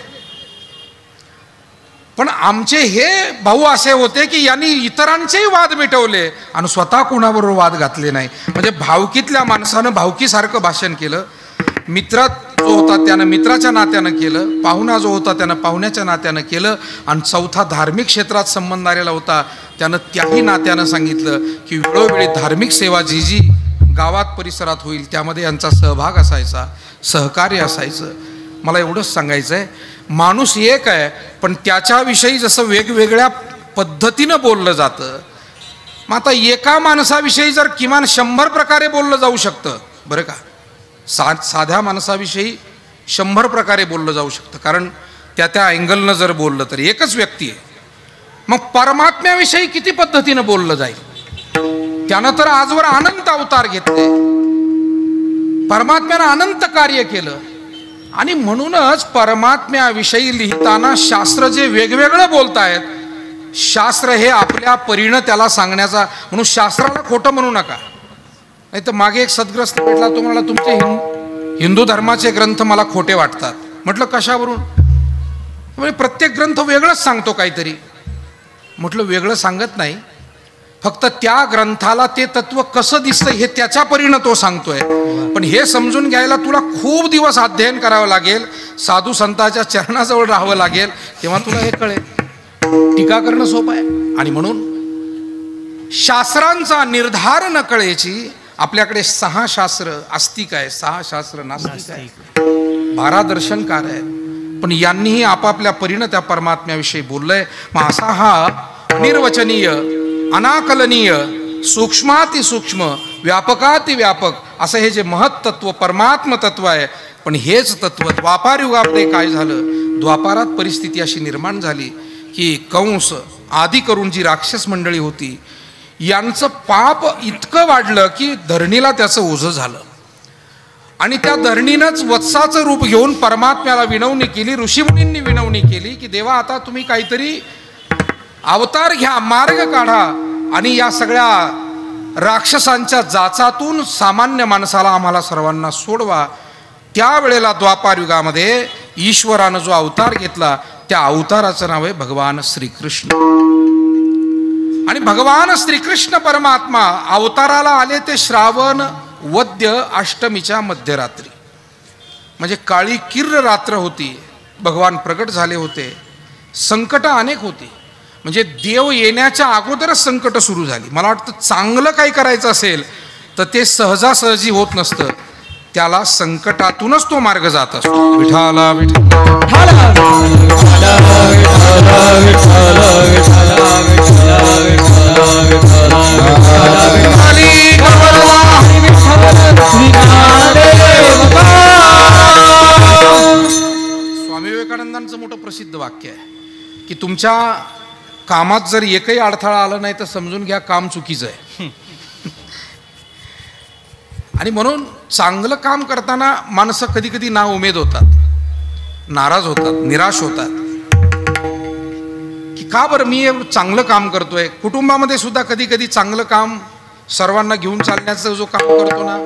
पण आमचे हे भाऊ असे होते की यांनी इतरांचेही वाद मिटवले आणि स्वतः कोणाबरोबर वाद घातले नाही. म्हणजे भावकीतल्या माणसानं भावकीसारखं भाषण केलं. मित्र जो होता त्यानं मित्राच्या नात्यानं केलं, पाहुणा जो होता त्यानं पाहुण्याच्या नात्यानं केलं, आणि चौथा धार्मिक क्षेत्रात संबंध आलेला होता त्यानं त्याही नात्यानं सांगितलं की वेळोवेळी धार्मिक सेवा जी जी गावात परिसरात होईल त्यामध्ये यांचा सहभाग असायचा, सहकार्य असायचं. मला एवढंच सांगायचं आहे, माणूस एक आहे, पण त्याच्याविषयी जसं वेगवेगळ्या पद्धतीनं बोललं जातं. मग आता एका माणसाविषयी जर किमान 100 प्रकारे बोललं जाऊ शकतं, बरं का, साध्या माणसाविषयी 100 प्रकारे बोललं जाऊ शकतं, कारण त्या अँगलनं जर बोललं तर एकच व्यक्ती आहे. मग परमात्म्याविषयी किती पद्धतीनं बोललं जाईल. त्यानं तर आजवर अनंत अवतार घेतले, परमात्म्यानं अनंत कार्य केलं, आणि म्हणूनच परमात्म्याविषयी लिहिताना शास्त्र जे वेगवेगळं बोलतायत, शास्त्र हे आपल्या परीनं त्याला सांगण्याचा, म्हणून शास्त्राला खोटं म्हणू नका. नाही तर मागे एक सद्ग्रस्त भेटला, तो म्हणाला हिंदू धर्माचे ग्रंथ मला खोटे वाटतात. म्हटलं कशावरून? म्हणजे प्रत्येक ग्रंथ वेगळंच सांगतो काहीतरी. म्हटलं वेगळं सांगत नाही, फक्त त्या ग्रंथाला ते तत्व कसं दिसतं हे त्याच्या परीनं तो सांगतोय. पण हे समजून घ्यायला तुला खूप दिवस अध्ययन करावं लागेल, साधू संतांच्या चरणाजवळ राहावं लागेल, तेव्हा तुला हे कळेल. टीका करणं सोपं आहे. आणि म्हणून शास्त्रांचा निर्धार न कळेची आपल्याकडे 6 शास्त्र आस्तिक आहे, 6 शास्त्र नास्तिक आहे, 12 दर्शनकार आहेत. पण यांनीही आपापल्या परीनं त्या परमात्म्याविषयी बोललंय. मग असा हा अनिर्वचनीय, अनाकलनीय, सूक्ष्मातिसूक्ष्म, व्यापकातिव्यापक असं हे जे महत्त्व परमात्म तत्व आहे. पण हेच तत्व द्वापार युगामध्ये काय झालं? द्वापारात परिस्थिती अशी निर्माण झाली की कंस आदी करून जी राक्षस मंडळी होती यांचं पाप इतकं वाढलं की धरणीला त्याचं ओझं झालं. आणि त्या धरणीनंच वत्साचं रूप घेऊन परमात्म्याला विनवणी केली, ऋषीमुनींनी विनवणी केली की देवा आता तुम्ही काहीतरी अवतार घ्या, मार्ग काढा आणि या सगळ्या राक्षसांच्या जाचातून सामान्य माणसाला आम्हाला सर्वांना सोडवा. त्यावेळेला द्वापार युगामध्ये ईश्वरानं जो अवतार घेतला त्या अवताराचं नाव आहे भगवान श्रीकृष्ण. आणि भगवान श्रीकृष्ण परमात्मा अवताराला आले ते श्रावण वद्य अष्टमीच्या मध्यरात्री, म्हणजे काळी किर्र रात्र होती. भगवान प्रगट झाले होते. संकट अनेक होती, म्हणजे देव येण्याच्या अगोदरच संकट सुरू झाली. मला वाटतं चांगलं काही करायचं असेल तर ते सहजासहजी होत नसतं, त्याला संकटातूनच तो मार्ग जात असतो. विठाला स्वामी विवेकानंदांचं मोठं प्रसिद्ध वाक्य आहे की तुमच्या कामात जर एकही अडथळा आला नाही तर समजून घ्या काम चुकीचं आहे. आणि म्हणून चांगलं काम करताना माणसं कधी कधी नाउमेद होतात, नाराज होतात, निराश होतात की का बरं मी चांगलं काम करतोय. कुटुंबामध्ये सुद्धा कधी कधी चांगलं काम सर्वांना घेऊन चालण्याचं जो काम करतो ना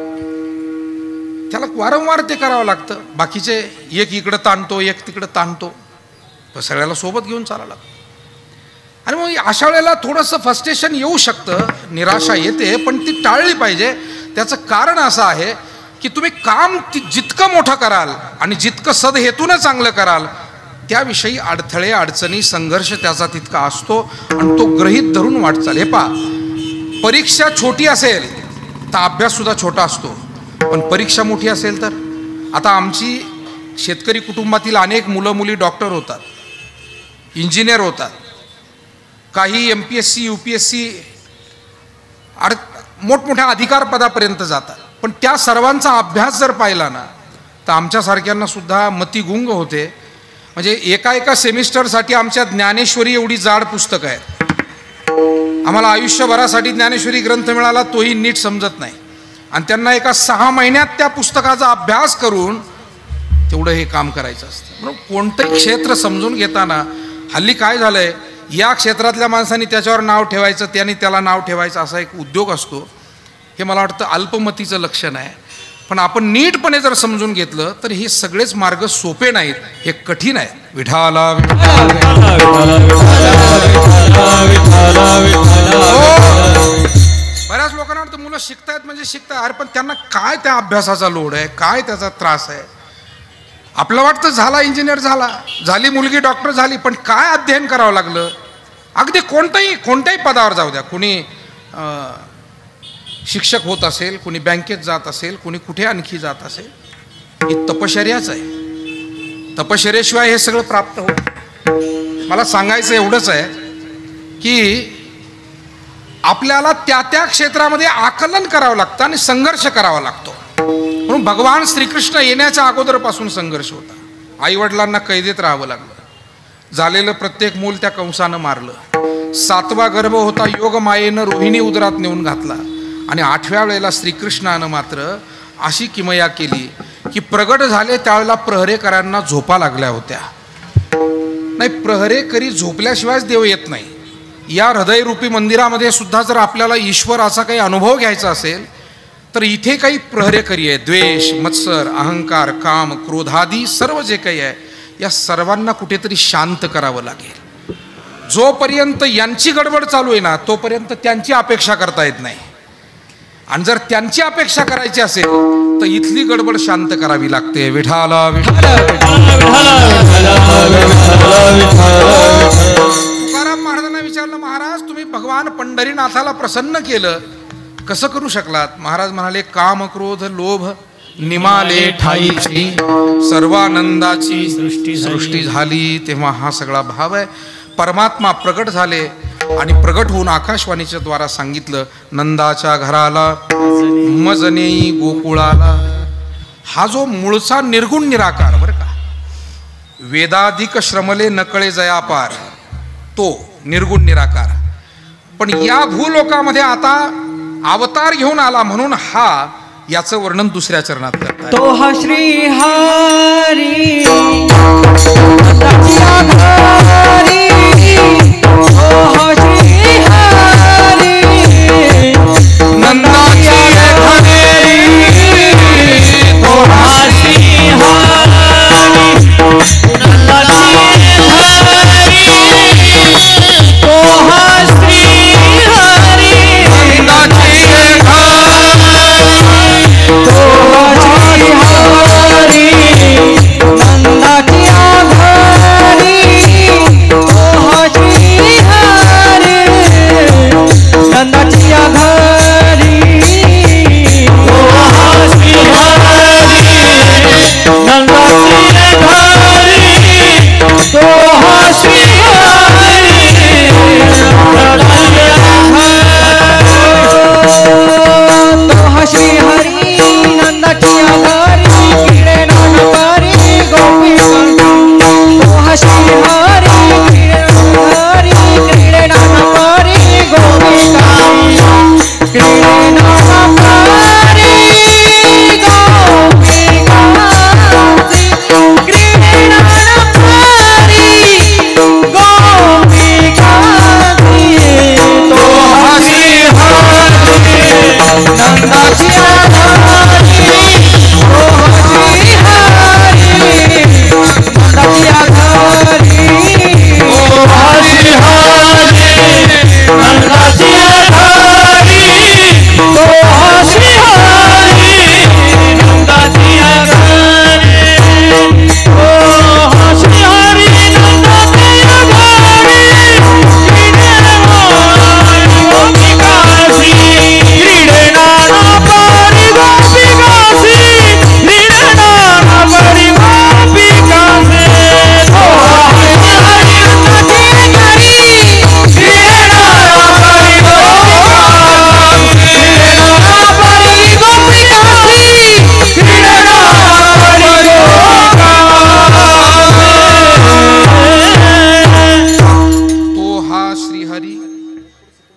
त्याला वारंवार ते करावं लागतं. बाकीचे एक इकडं ताणतो, एक तिकडं ताणतो, सगळ्याला सोबत घेऊन चालावं लागतं. आणि मग अशा वेळेला थोडंसं फ्रस्ट्रेशन येऊ शकतं, निराशा येते, पण ती टाळली पाहिजे. त्याचं कारण असं आहे की तुम्ही काम जितकं मोठं कराल आणि जितकं सदहेतूनं चांगलं कराल त्याविषयी अडथळे, अडचणी, संघर्ष त्याचा तितका असतो आणि तो गृहीत धरून वाटचाल. हे पहा, परीक्षा छोटी असेल तर अभ्यास सुद्धा छोटा असतो, पण परीक्षा मोठी असेल तर. आता आमची शेतकरी कुटुंबातील अनेक मुलं मुली डॉक्टर होतात, इंजिनियर होतात, काही MPSC UPSC मोठमोठ्या अधिकार पदापर्यंत जातात. पण त्या सर्वांचा अभ्यास जर पाहिला ना तर आमच्यासारख्यांना सुद्धा मती गुंग होते. म्हणजे एका सेमिस्टरसाठी आमच्या ज्ञानेश्वरी एवढी जाड पुस्तकं आहेत. आम्हाला आयुष्यभरासाठी ज्ञानेश्वरी ग्रंथ मिळाला तोही नीट समजत नाही. आणि त्यांना एका 6 महिन्यात त्या पुस्तकाचा अभ्यास करून तेवढं हे काम करायचं असतं. म्हणून कोणतंही क्षेत्र समजून घेताना हल्ली काय झालंय, या क्षेत्रातल्या माणसांनी त्याच्यावर नाव ठेवायचं, त्याने त्याला नाव ठेवायचं, असा एक उद्योग असतो. हे मला वाटतं अल्पमतीचं लक्षण आहे. पण आपण नीटपणे जर समजून घेतलं तर हे सगळेच मार्ग सोपे नाहीत, हे कठीण आहे. विठाला बऱ्याच लोकांना वाटतं मुलं शिकतायत म्हणजे शिकताय, अरे पण त्यांना काय त्या अभ्यासाचा लोड आहे, काय त्याचा त्रास आहे. आपलं वाटतं झाला इंजिनियर झाली मुलगी डॉक्टर झाली, पण काय अध्ययन करावं लागलं. अगदी कोणत्याही पदावर जाऊ द्या, कुणी शिक्षक होत असेल, कुणी बँकेत जात असेल, कुणी कुठे आणखी जात असेल, ही तपश्चर्याच आहे. तपश्चर्याशिवाय हे सगळं प्राप्त होतं. मला सांगायचं एवढंच आहे की आपल्याला त्या क्षेत्रामध्ये आकलन करावं लागतं आणि संघर्ष करावा लागतो. म्हणून भगवान श्रीकृष्ण येण्याच्या अगोदरपासून संघर्ष होता. आईवडिलांना कैदेत राहावं लागलं. झालेलं प्रत्येक मूल त्या कंसानं मारलं. 7वा गर्भ होता, योग मायेनं रोहिणी उदरात नेऊन घातला. आणि 8व्या वेळेला श्रीकृष्णानं मात्र अशी किमया केली की प्रगट झाले त्यावेळेला प्रहरेकरांना झोपा लागल्या होत्या. नाही, प्रहरेकरी झोपल्याशिवायच देव येत नाही. या हृदयरूपी मंदिरामध्ये सुद्धा जर आपल्याला ईश्वर असा काही अनुभव घ्यायचा असेल तर इथे काही प्रहरेकरी आहे, द्वेष, मत्सर, अहंकार, काम, क्रोधादी सर्व जे काही आहे या सर्वांना कुठेतरी शांत करावं लागेल. जोपर्यंत यांची गडबड चालू आहे ना तोपर्यंत त्यांची अपेक्षा करता येत नाही. आणि जर त्यांची अपेक्षा करायची असेल तर इथली गडबड शांत करावी लागते. विठाला विठाला. तुकाराम महाराजांना विचारलं, महाराज तुम्ही भगवान पंढरीनाथाला प्रसन्न केलं, कसं करू शकलात? महाराज म्हणाले, काम क्रोध लोभ निमाले ठाईची, सर्वानंदाची सृष्टी झाली. तेव्हा हा सगळा भाव आहे. परमात्मा प्रगट झाले आणि प्रगट होऊन आकाशवाणीच्या द्वारा सांगितलं, नंदाच्या घराला मजनेई गोकुळाला. हा जो मूळचा निर्गुण निराकार बरं का, वेदाधिक श्रमले नकळे जयापार, तो निर्गुण निराकार. पण या भूलोकामध्ये आता अवतार घेऊन आला म्हणून हा याचं वर्णन दुसऱ्या चरणात करतात. तो हा श्री हरी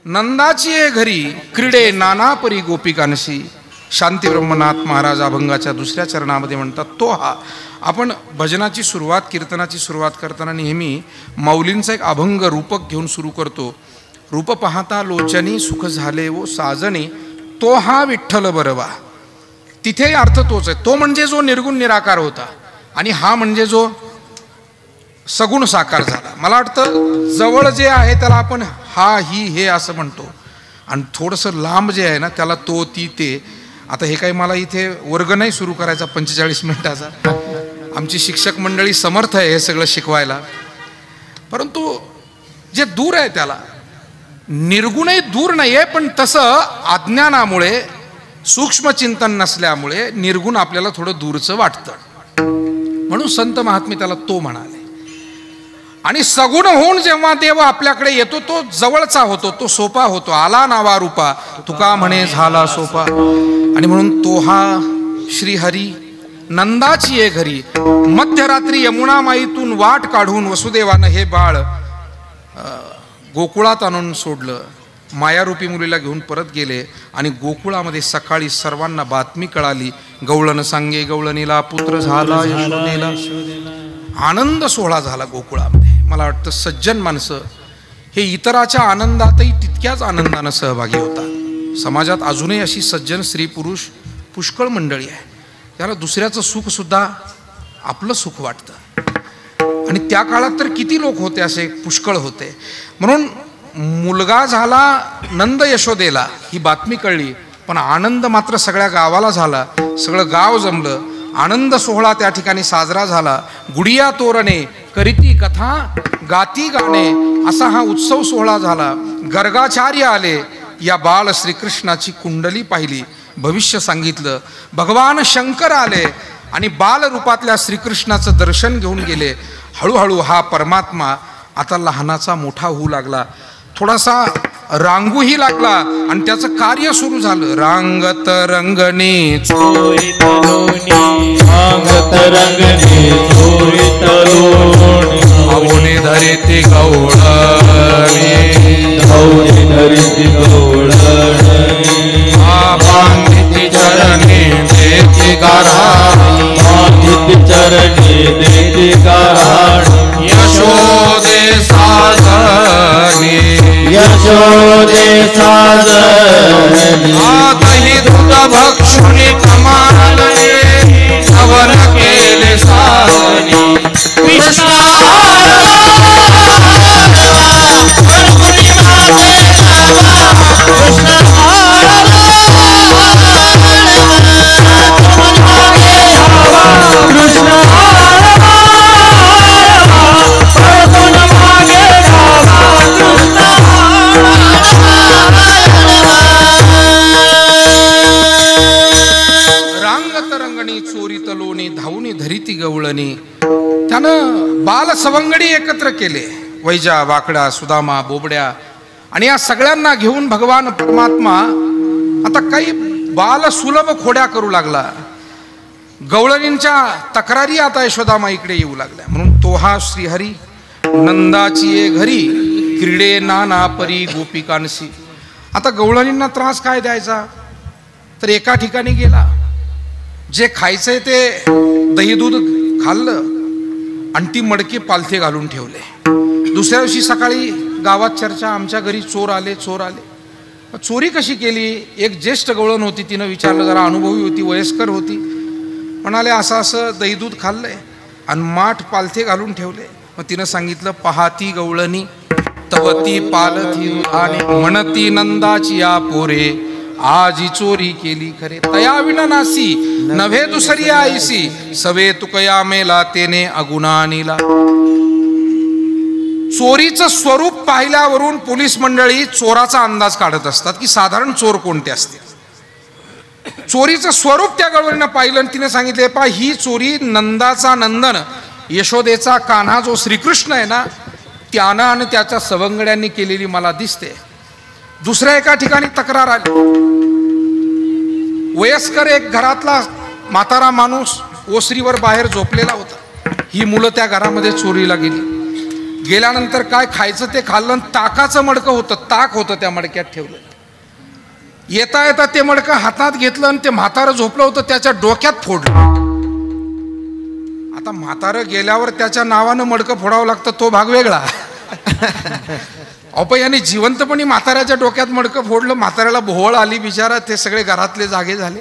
नंदाची घरी क्रीडे नाना परी गोपिकांशी. शांती ब्रह्मनाथ महाराज अभंगाच्या दुसऱ्या चरणामध्ये म्हणतात, तो हा. आपण भजनाची सुरुवात, कीर्तनाची सुरुवात करताना नेहमी माऊलींचा एक अभंग रूपक घेऊन सुरू करतो. रूप पाहता लोचनी सुख झाले वो साजणे, तो हा विठ्ठल बरवा. तिथे अर्थ तोच आहे. तो म्हणजे जो निर्गुण निराकार होता आणि हा म्हणजे जो सगुण साकार झाला. मला वाटतं जवळ जे आहे त्याला आपण हा ही हे असं म्हणतो आणि थोडंसं लांब जे आहे ना त्याला तो ती ते. आता हे काही मला इथे वर्ग नाही सुरू करायचा 45 मिनिटाचा. आमची शिक्षक मंडळी समर्थ आहे हे सगळं शिकवायला. परंतु जे दूर आहे त्याला निर्गुणही दूर नाही आहे, पण तसं अज्ञानामुळे सूक्ष्म चिंतन नसल्यामुळे निर्गुण आपल्याला थोडं दूरचं वाटतं. म्हणून संत महात्मे त्याला तो म्हणाले. आणि सगुण होऊन जेव्हा देव आपल्याकडे येतो तो जवळचा होतो, तो सोपा होतो. आला नावा रूपा तुका म्हणे झाला सोपा. आणि म्हणून तो हा श्रीहरी नंदाची ये घरी. मध्यरात्री यमुना माईतून वाट काढून वसुदेवानं हे बाळ गोकुळात आणून सोडलं. मायारूपी मुलीला घेऊन परत गेले आणि गोकुळामध्ये सकाळी सर्वांना बातमी कळाली. गवळण सांगे गवळणीला पुत्र झाला यशोदेला. आनंद सोहळा झाला गोकुळामध्ये. मला वाटतं सज्जन माणसं हे इतराच्या आनंदातही तितक्याच आनंदानं सहभागी होतात. समाजात अजूनही अशी सज्जन स्त्री पुरुष पुष्कळ मंडळी आहे, त्याला दुसऱ्याचं सुख सुद्धा आपलं सुख वाटतं. आणि त्या काळात तर किती लोक होते, असे पुष्कळ होते. म्हणून मुलगा झाला नंद यशोदेला ही बातमी कळली, पण आनंद मात्र सगळ्या गावाला झाला. सगळं गाव जमलं, आनंद सोहळा त्या ठिकाणी साजरा झाला. गुडिया तोरणे करीती कथा गाती गाणे असा हा उत्सव सोहळा झाला. गर्गाचार्य आले, या बाळ श्रीकृष्णाची कुंडली पाहिली, भविष्य सांगितलं. भगवान शंकर आले आणि बाल रूपातल्या श्रीकृष्णाचं दर्शन घेऊन गेले. हळूहळू हा परमात्मा आता लहानाचा मोठा होऊ लागला, थोडासा रांगूही लागला आणि त्याचं कार्य सुरू झालं. रांगत रंगणी चोरीत लोणी रांगत रंगणी चोरीत लोणी आवणे धरिती गवळणी गौरी धरिती गवळणी बांधिती चरणी देती गाराणी बांधिती चरणी देती गाराणी यशोदे साजनी यशोदे साजनी आतही दूध भक्षुणी कमालये सवन केले साजनी कृष्णा चोरीत लोणी धावणी धरिती गवळणी. त्यानं बाल सवंगडी एकत्र केले, वैजा वाकडा सुदामा बोबड्या, आणि या सगळ्यांना घेऊन भगवान परमात्मा आता काही बाल सुलभ खोड्या करू लागला. गवळणींच्या तक्रारी आता यशोदामा इकडे येऊ लागल्या. म्हणून तो हा श्रीहरी नंदाची ये घरी क्रीडे नाना परी गोपिकांशी. आता गवळणींना त्रास काय द्यायचा, तर एका ठिकाणी गेला, जे खायचंय ते दही दूध खाल्लं आणि ती मडके पालथे घालून ठेवले. दुसऱ्या दिवशी सकाळी गावात चर्चा, आमच्या घरी चोर आले चोर आले. चोरी कशी केली, एक ज्येष्ठ गवळण होती, तिनं विचारलं, जरा अनुभवी होती, वयस्कर होती. म्हणाले असं असं दही दूध खाल्लंय आणि माठ पालथे घालून ठेवले. मग तिनं सांगितलं, पहाती गवळणी तवती पालथी आणि म्हणती नंदाची या पोरे आजी चोरी केली खरे. तया विना नासी नव्हे दुसरी आईसी सवे तुकया मेला तेने अगुणा आणिला. चोरीचं स्वरूप पाहिल्यावरून पोलीस मंडळी चोराचा अंदाज काढत असतात की साधारण चोर कोणते असते. चोरीचं स्वरूप त्या गवळणीनं पाहिलं आणि तिने सांगितले, पा ही चोरी नंदाचा नंदन यशोदेचा कान्हा जो श्रीकृष्ण आहे ना, त्यानं आणि त्याच्या सवंगड्यांनी केलेली मला दिसते. दुसऱ्या एका ठिकाणी तक्रार आली, वयस्कर एक घरातला म्हातारा माणूस ओसरीवर बाहेर झोपलेला होता. ही मुलं त्या घरामध्ये चोरीला गेली. गेल्यानंतर काय खायचं ते खाल्लं, ताकाचं मडकं होतं, ताक होतं त्या मडक्यात ठेवलं. येता येता ते मडकं हातात घेतलं आणि ते म्हातारं झोपलं होतं त्याच्या डोक्यात फोडलं. आता म्हातारं गेल्यावर त्याच्या नावानं मडकं फोडावं लागतं, तो भाग वेगळा. यांनी जिवंतपणी म्हाताऱ्याच्या डोक्यात मडकं फोडलं. म्हाताऱ्याला भोवळ आली, बिचारा, ते सगळे घरातले जागे झाले.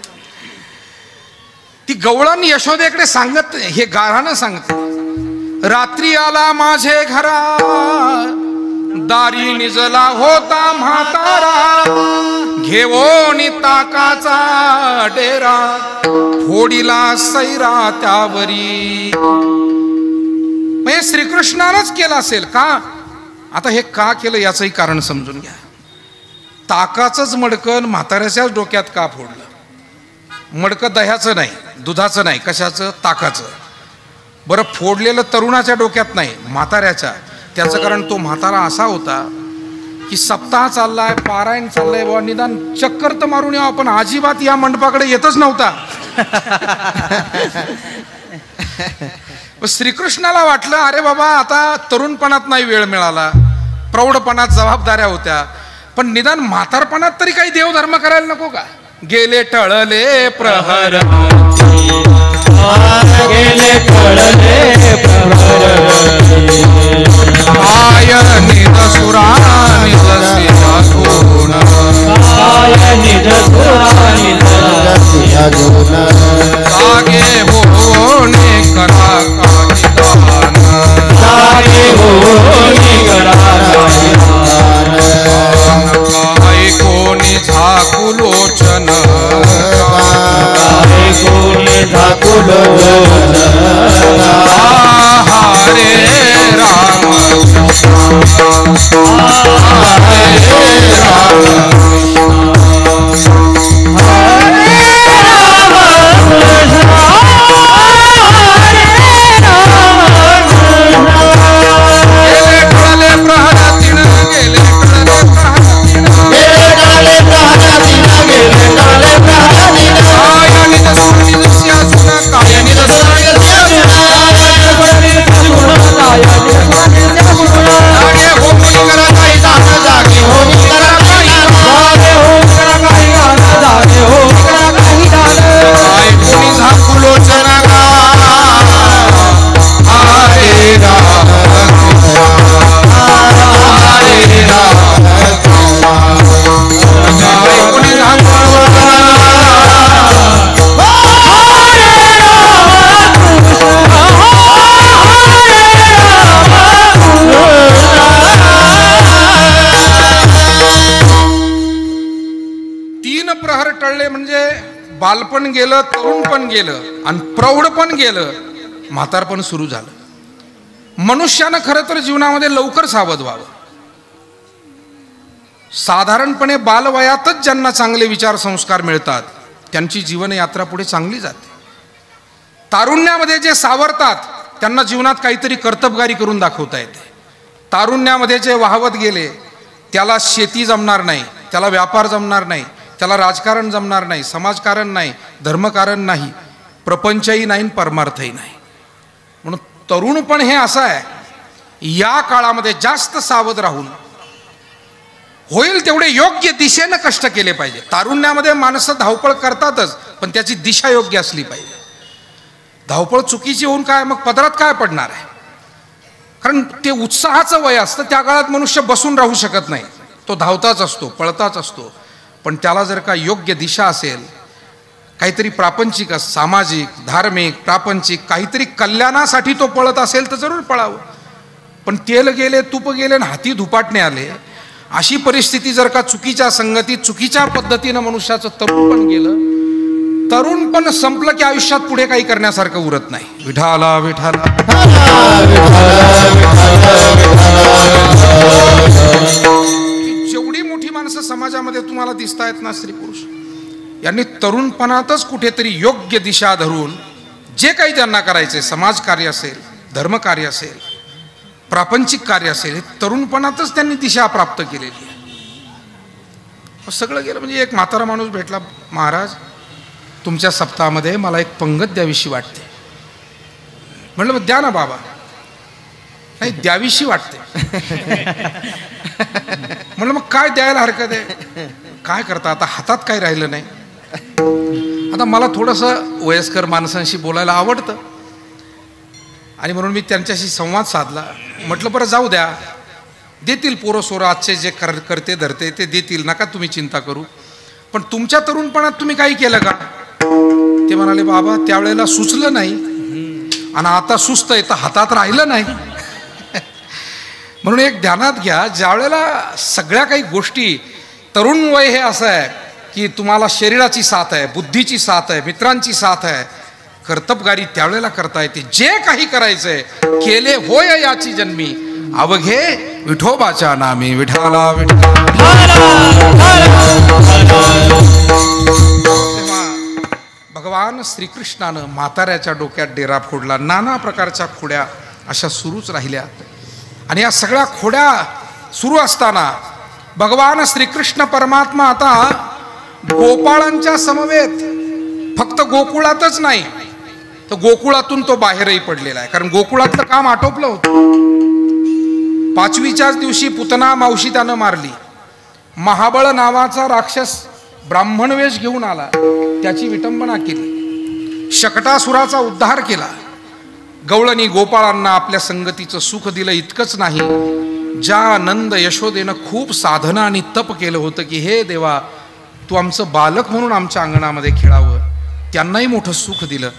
ती गवळण यशोदेकडे सांगत, हे गारानं सांगत, रात्री आला माझे घरा दारी निजला होता म्हातारा घेवोनी ताकाचा डेरा फोडीला सैरा त्यावरी. म्हणजे श्रीकृष्णानंच केलं असेल का? आता हे का केलं याचंही कारण समजून घ्या. ताकाचंच मडकं म्हाताऱ्याच्याच डोक्यात का फोडलं? मडकं दह्याचं नाही, दुधाचं नाही, कशाचं? ताकाचं. बरं, फोडलेलं तरुणाच्या डोक्यात नाही, म्हाताऱ्याच्या. त्याचं कारण तो म्हातारा असा होता की सप्ताह चाललाय, पारायण चाललंय, बाबा निदान चक्कर तर मारून यावं, पण अजिबात या मंडपाकडे येतच नव्हता. श्रीकृष्णाला वाटलं, अरे बाबा आता तरुणपणात नाही वेळ मिळाला, प्रौढपणात जबाबदाऱ्या होत्या, पण निदान म्हातारपणात तरी काही देवधर्म करायला नको का? गेले टळले प्रहर गेले टळले प्रहर काय निद सुरा निद काय बालपण गेलं, तरुणपण गेलं आणि प्रौढपण गेलं, म्हातारपण सुरू झालं. मनुष्यानं खरं तर जीवनामध्ये लवकर सावध व्हावं. साधारणपणे बालवयातच ज्यांना चांगले विचार संस्कार मिळतात त्यांची जीवन यात्रा पुढे चांगली जाते. तारुण्यामध्ये जे सावरतात त्यांना जीवनात काहीतरी कर्तबगारी करून दाखवता येते. तारुण्यामध्ये जे वाहवत गेले त्याला शेती जमणार नाही, त्याला व्यापार जमणार नाही, त्याला राजकारण जमणार नाही, समाजकारण नाही, धर्मकारण नाही, प्रपंचही नाही, परमार्थही नाही. म्हणून तरुणपण हे असं आहे, या काळामध्ये जास्त सावध राहून होईल तेवढे योग्य दिशेनं कष्ट केले पाहिजे. तारुण्यामध्ये माणसं धावपळ करतातच, पण त्याची दिशा योग्य असली पाहिजे. धावपळ चुकीची होऊन काय मग पदरात काय पडणार आहे? कारण ते उत्साहाचं वय असतं. त्या काळात मनुष्य बसून राहू शकत नाही, तो धावताच असतो, पळताच असतो. पण त्याला जर का योग्य दिशा असेल, काहीतरी प्रापंचिक, सामाजिक, धार्मिक, प्रापंचिक काहीतरी कल्याणासाठी तो पळत असेल तर जरूर पळावं. पण तेल गेले, तूप गेले आणि हाती धुपाटणे आले, अशी परिस्थिती जर का चुकीच्या संगतीत चुकीच्या पद्धतीनं मनुष्याचं तरुणपण गेलं, तरुणपण संपलं की आयुष्यात पुढे काही करण्यासारखं उरत नाही. विठाला विठाला जेवढी मोठी माणसं समाजामध्ये तुम्हाला दिसत आहेत ना, स्त्री पुरुष, यांनी तरुणपणातच कुठेतरी योग्य दिशा धरून जे काही त्यांना करायचे, समाजकार्य असेल, धर्मकार्य असेल, प्रापंचिक कार्य असेल, हे तरुणपणातच त्यांनी दिशा प्राप्त केलेली आहे. सगळं गेलं म्हणजे एक म्हातारा माणूस भेटला, महाराज तुमच्या सप्ताहामध्ये मला एक पंगत द्यावीशी वाटते. म्हणलं मग द्या ना बाबा. नाही, द्यावीशी वाटते. म्हणलं मग काय द्यायला हरकत आहे? काय करता आता, हातात काय राहिलं नाही. आता मला थोडंसं वयस्कर माणसांशी बोलायला आवडतं आणि म्हणून मी त्यांच्याशी संवाद साधला. म्हटलं बरं जाऊ द्या, देतील पोरं सोरं आजचे जे करते धरते ते देतील, नका तुम्ही चिंता करू. पण तुमच्या तरुणपणात तुम्ही काही केलं का? ते म्हणाले बाबा त्यावेळेला सुचलं नाही आणि आता सुचतंय तर हातात राहिलं नाही. म्हणून एक ध्यानात घ्या, ज्या वेळेला सगळ्या काही गोष्टी, तरुण वय हे असं आहे की तुम्हाला शरीराची साथ आहे, बुद्धीची साथ आहे, मित्रांची साथ आहे, कर्तबगारी त्यावेळेला करता येते. जे काही करायचंय केले होय याची जन्मी, अवघे विठोबाच्या नामी. विठाला तेव्हा भगवान श्रीकृष्णानं म्हाताऱ्याच्या डोक्यात डेरा फोडला. नाना प्रकारच्या खोड्या अशा सुरूच राहिल्या आणि या सगळ्या खोड्या सुरू असताना भगवान श्रीकृष्ण परमात्मा आता गोपाळांच्या समवेत, फक्त गोकुळातच नाही तर गोकुळातून तो बाहेरही पडलेला आहे. कारण गोकुळातलं काम आटोपलं होतं. 5वीच्याच दिवशी पुतना मावशी त्यानं मारली. महाबळ नावाचा राक्षस ब्राह्मण वेश घेऊन आला, त्याची विटंबना केली. शकटासुराचा उद्धार केला. गवळणी गोपाळांना आपल्या संगतीचं सुख दिलं. इतकंच नाही, ज्या नंद यशोदेनं खूप साधना आणि तप केलं होतं की हे देवा तू आमचं बालक म्हणून आमच्या अंगणामध्ये खेळावं, त्यांनाही मोठं सुख दिलं.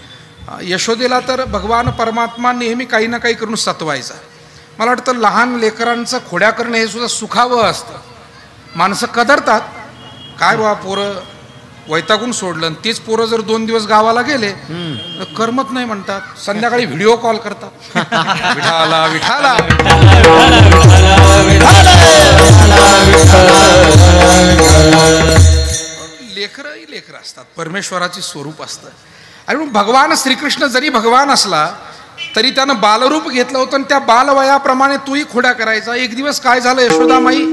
यशोदेला तर भगवान परमात्मा नेहमी काही ना काही करून सतवायचा. मला वाटतं लहान लेकरांचं खोड्या करणं हे सुद्धा सुखावं असतं. माणसं कदरतात, काय बा पोरं वैतागून सोडलं, तेच पोरं जर 2 दिवस गावाला गेले करमत नाही म्हणतात, संध्याकाळी व्हिडिओ कॉल करतात. विठाला विठाला लेकरही लेकरं असतात, परमेश्वराचे स्वरूप असतं. आणि मग भगवान श्रीकृष्ण जरी भगवान असला तरी त्यानं बालरूप घेतलं होतं आणि त्या बालवयाप्रमाणे तोही खोड्या करायचा. एक दिवस काय झालं, यशोदामाई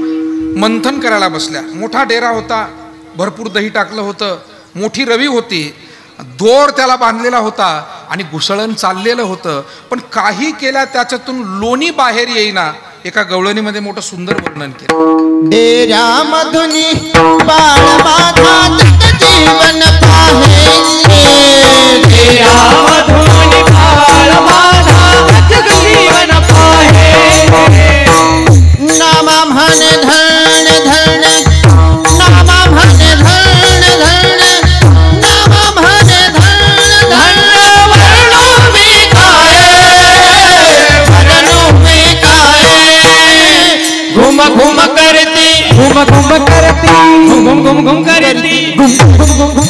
मंथन करायला बसल्या. मोठा डेरा होता, भरपूर दही टाकलं होतं, मोठी रवी होती, दोर त्याला बांधलेला होता आणि घुसळण चाललेलं होतं. पण काही केल्या त्याच्यातून लोणी बाहेर येईना. एका गवळणीमध्ये मोठं सुंदर वर्णन केलं. डेरा मधुनी बाळ माझा जीवन पाहे, डेरा मधुनी बाळ माझा जीवन पाहे. नामा म्हण धन धन, नामा म्हण धन धन, नामा म्हण धन धन. वर्णो में काये, वर्णो में काये. घुम घुम करती, घुम घुम करती, घुम घुम घुम करती, घुम घुम घुम घुम.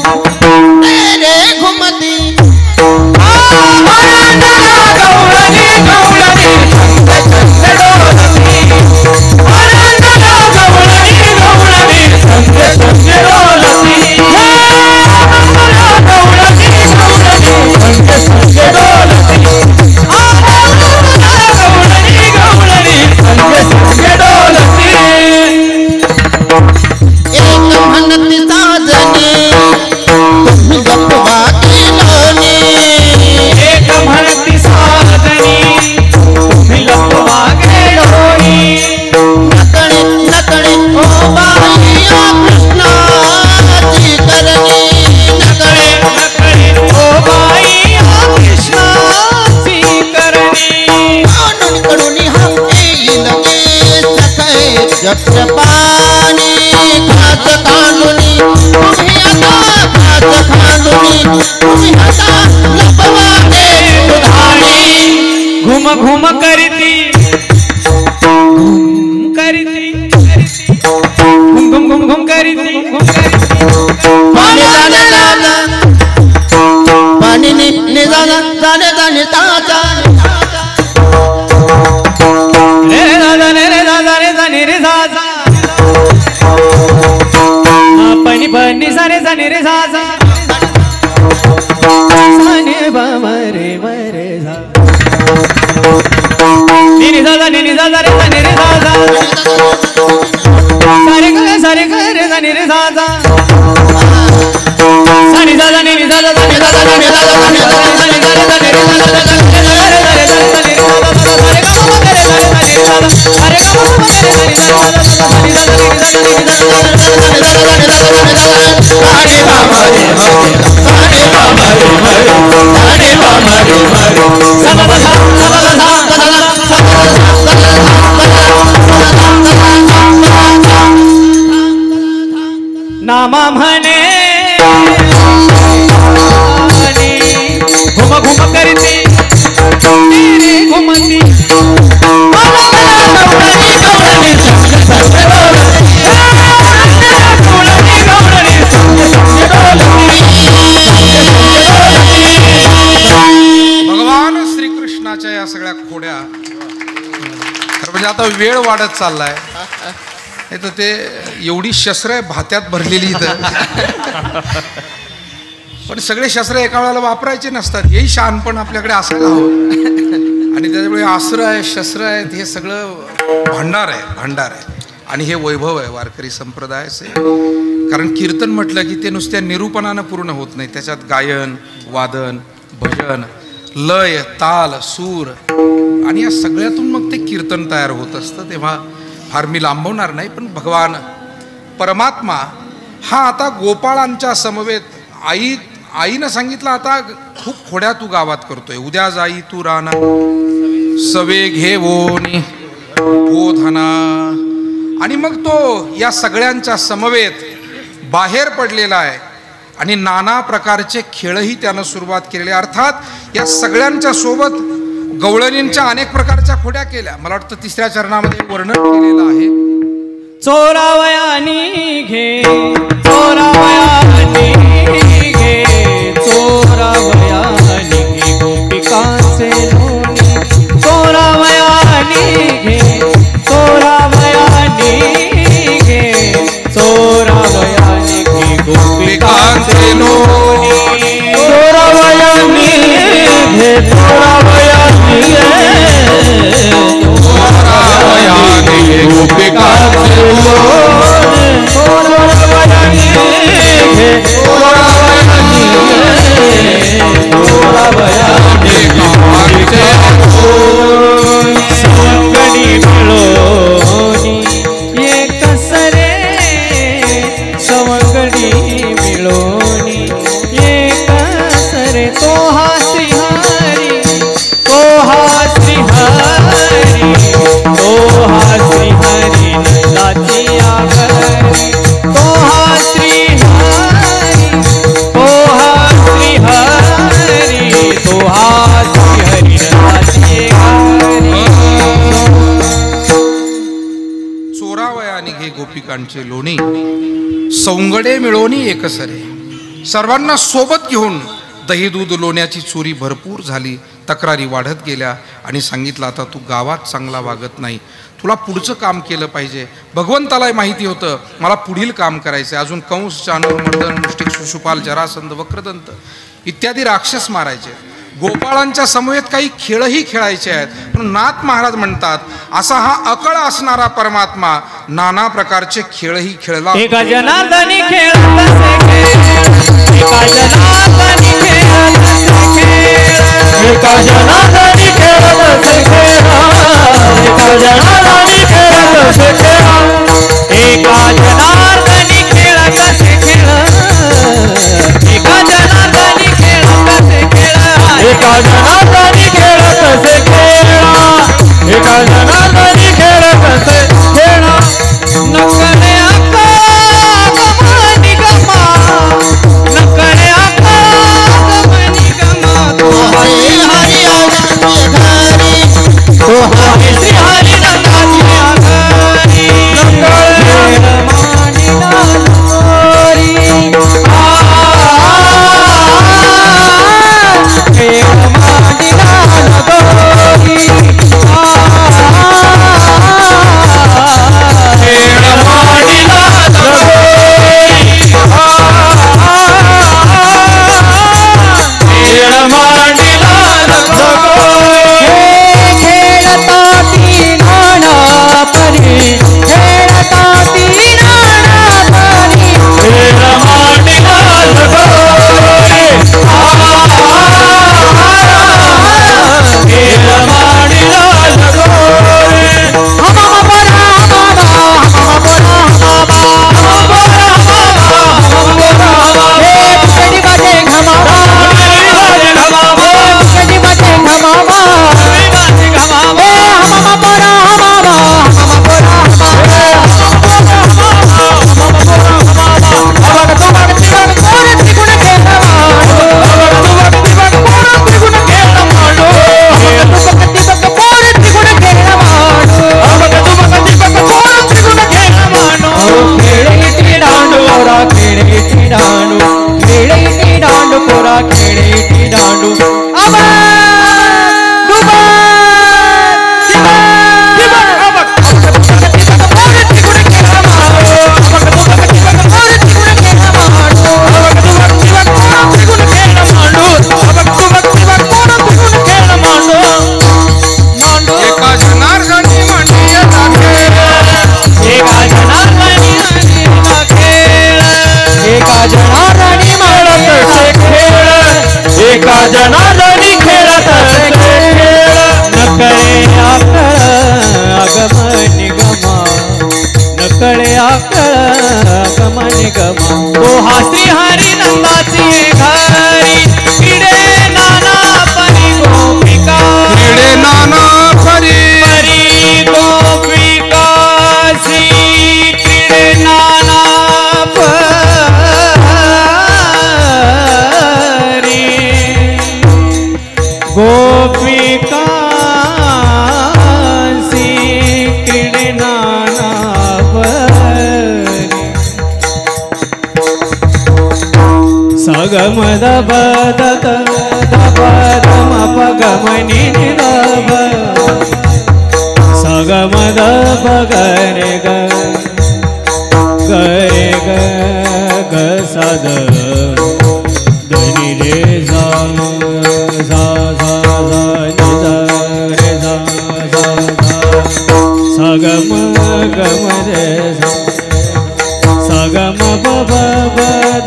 चक्रपाणी खात खांदुनी तुम्ही आता खात खांदुनी तुम्ही आता लपवाटे उधाणी घुम घुम करती घुम करती घुम घुम घुम घुम करती घुम करती पाणी जाणे जाणे पाणी नि जाणे जाणे जाणे ताजा रे दादा रे दादा रे जाने रे दादा pani pani sare sane re sa sa sane ba mare mare sa ni ni sa sa re sane re sa sa sare ga re sane re sa sa sane sa sa ni ni sa sa ni sa sa ni sa sa ni sa sa ni sa sa ni नामा म्हणे घुम घुम करती तेरी घुमती भगवान श्रीकृष्णाच्या या सगळ्या खोड्या खरं म्हणजे आता वेळ वाढत चाललाय नाही तर ते एवढी शस्त्र आहे भात्यात भरलेली इथं पण सगळे शस्त्र एका वेळेला वापरायचे नसतात हेही शहाणपण आपल्याकडे असायला हवं आणि त्याच्यामुळे अस्त्र आहे शस्त्र आहेत हे सगळं भांडार आहे आणि हे वैभव आहे वारकरी संप्रदायाचे कारण कीर्तन म्हटलं की ते नुसत्या निरूपणानं पूर्ण होत नाही त्याच्यात गायन वादन भजन लय ताल सूर आणि या सगळ्यातून मग ते कीर्तन तयार होत असतं तेव्हा फार मी लांबवणार नाही पण भगवान परमात्मा हा आता गोपाळांच्या समवेत आईनं सांगितलं आता खूप खोड्या तू गावात करतोय उद्या जाई तू राना सवे घेवोनी गोधना आणि मग तो या सगळ्यांच्या समवेत बाहेर पडलेला आहे आणि नाना प्रकारचे खेळही त्यानं सुरुवात केलेली अर्थात या सगळ्यांच्या सोबत गवळणींच्या अनेक प्रकारच्या खोड्या केल्या मला वाटतं 3ऱ्या चरणामध्ये वर्णन केलेलं आहे चोरावयानी घे चोरावयानी घे चोरावयानी घे गोपिकांचे लोणी चोरावयानी घे चोरावयानी घे चोरावयानी घे गोपिकांचे लोणी चोरावयानी घे चोरावयानी चोरावयानी घे गोपिकांचे लोणी चोरावयानी घे चोरावयानी चोरावयानी गोपिकांचे लोणी सवंगडी मिळोनी एक सरे सवंगडी मिळोनी एक सरे तो हा श्रीहरी तो हा श्रीहरी तो हा श्रीहरी नंदाची आगरी तो हा श्रीहरी तो हा श्रीहरी तो हा श्रीहरी नंदाची आगरी चोरावयानी घे गोपिकांचे लोणी सौंगडे मिळवणी एकसरे सर्वांना सोबत घेऊन दही दूध लोण्याची चोरी भरपूर झाली तक्रारी वाढत गेल्या आणि सांगितलं आता तू गावात चांगला वागत नाही तुला पुढचं काम केलं पाहिजे भगवंताला माहिती होतं मला पुढील काम करायचं अजून कंस चाणूर मर्दन मुष्टिक शिशुपाल जरासंध वक्रदंत इत्यादी राक्षस मारायचे गोपाळांच्या समवेत काही खेळही खेळायचे आहेत पण नाथ महाराज म्हणतात असा हा अकळ असणारा परमात्मा नाना प्रकारचे खेळही खेळला एका जनार्दनी खेळत असे खेळ एका जनार्दनी खेळत असे खेळ एका जनार्दनी खेळत असे खेळ एका जनार्दनी खेळत असे खेळ एका जनार्दनी खेळत असे खेळ एका जनार्दनी खेळत असे खेळ एका जनार्दनी खेळत असे खेळ एका जनार्दनी खेळत असे खेळ गमने गमा दोहा श्रीहरी नंदाची घरी क्रीडे नाना परी गोपिका क्रीडे नाना परी परी गोपिका श्री क्रीडे नाना परी गोपिका सगम दब दब दब दम पगमनि दब सगम दब गरे ग गरे ग ग सद धनि रे सा सा सा नि सा रे सा सा सगम गम रे सगम बब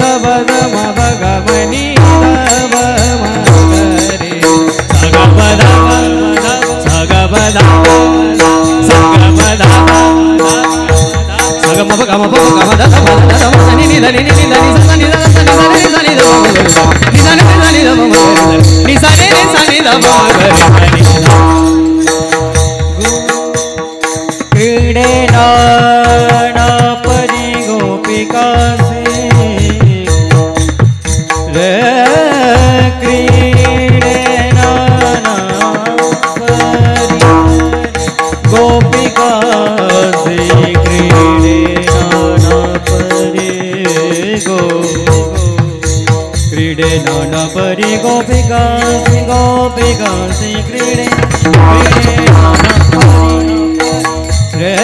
दब दम भगवनी दब मगरे सगम दब सगम दब सगम दब सगम भगम भगम दब दब नि नि नि नि नि सनि दब सनि दब सनि दब नि सनि सनि दब नि सनि सनि दब क्रीडे नाना परी गोपिका से रे क्रीडे नाना परी गोपिका से क्रीडे नाना परी क्रीडे नाना परी गोपिका से क्रीडे नाना परी रे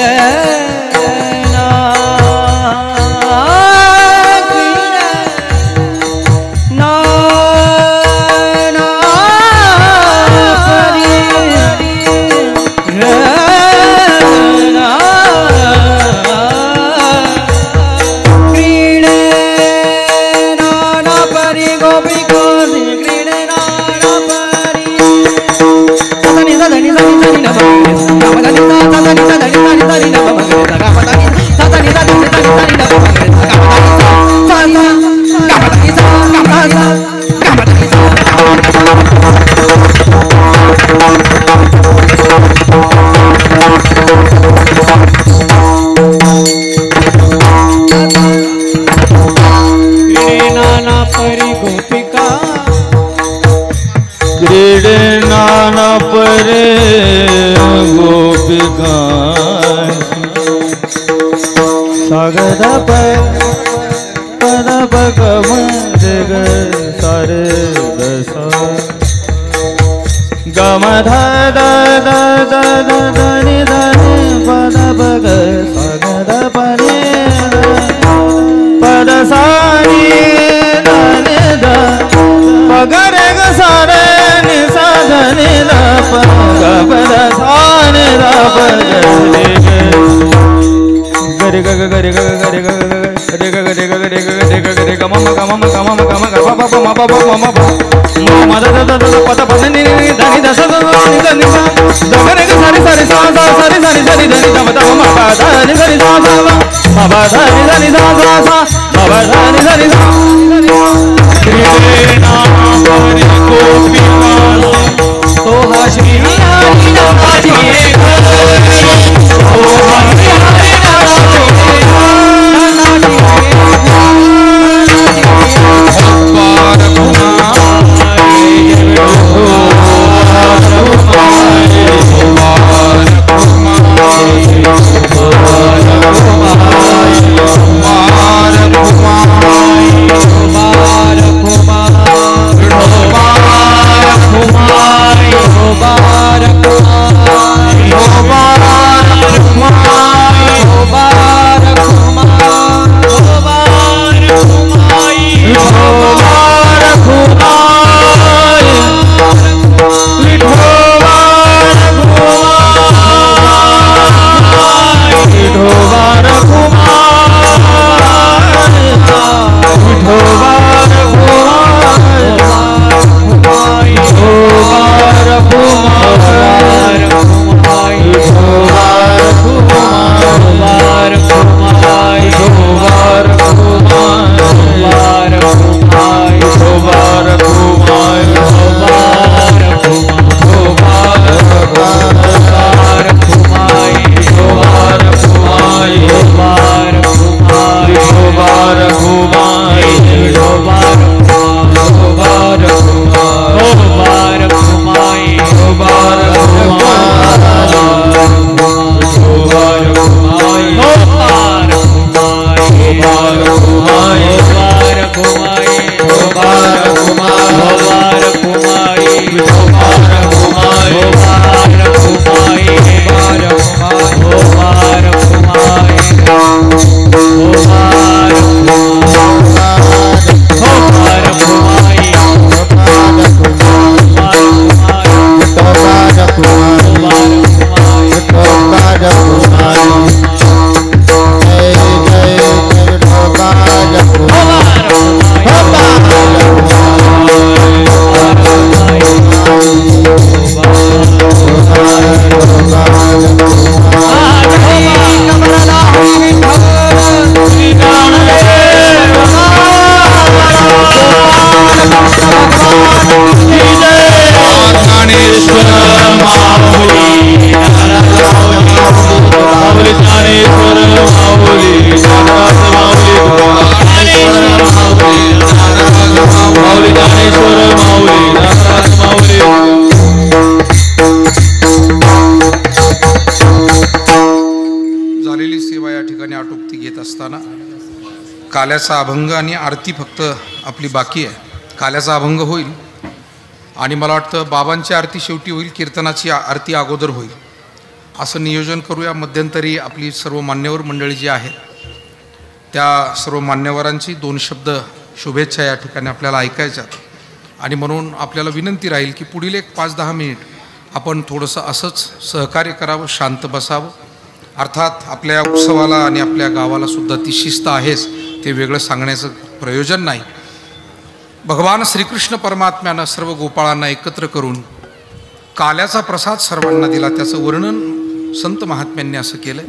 क्रीडे नाना परे गोपिका सागद पद भगव जग सारे दसा गम ध द द द द नि ध पद भग सागद परे पद सारी ध द पगरे ग सारे नि सा ध नि द ग पद सारे द पद गरे ग गरे ग गरे ग गरे ग गरे ग गरे ग गरे ग गरे ग मम ग मम ग मम ग मम ग प प म प प म प म द द द द पद पद नि नि ध नि द स द नि द नि सा द गरे ग सारे सारे सा सा सारे सारे सारे ध नि द म द म प द नि ध नि सा सा म प ध नि ध नि सा सा सा म प ध नि ध नि सा क्रीडे नाना परी गोपिका तो हा श्री हरि नाथी तो हा श्री हरि कुमार कुमारी जय जय विठोबाज ज्ञानेश्वर माऊली माऊली ज्ञानेश्वर माऊली नाराज माऊली माऊली ज्ञानेश्वर माऊली नाराज माऊली. झालेली सेवा या ठिकाणी आटोपती घेत असताना काल्याचा अभंग आणि आरती फक्त आपली बाकी आहे. काल्याचा अभंग होईल आणि मला वाटतं बाबांची आरती शेवटी होईल, कीर्तनाची आरती अगोदर होईल असं नियोजन करूया. मध्यंतरी आपली सर्व मान्यवर मंडळी जी आहेत त्या सर्व मान्यवरांची 2 शब्द शुभेच्छा या ठिकाणी आपल्याला ऐकायच्यात आणि म्हणून आपल्याला विनंती राहील की पुढील एक 5-10 मिनिट आपण थोडंसं असंच सहकार्य करावं, शांत बसावं. अर्थात आपल्या उत्सवाला आणि आपल्या गावाला सुद्धा ती शिस्त आहेच, ते वेगळं सांगण्याचं प्रयोजन नाही. भगवान श्रीकृष्ण परमात्म्यानं सर्व गोपाळांना एकत्र करून काल्याचा प्रसाद सर्वांना दिला. त्याचं वर्णन संत महात्म्यांनी असं केलं.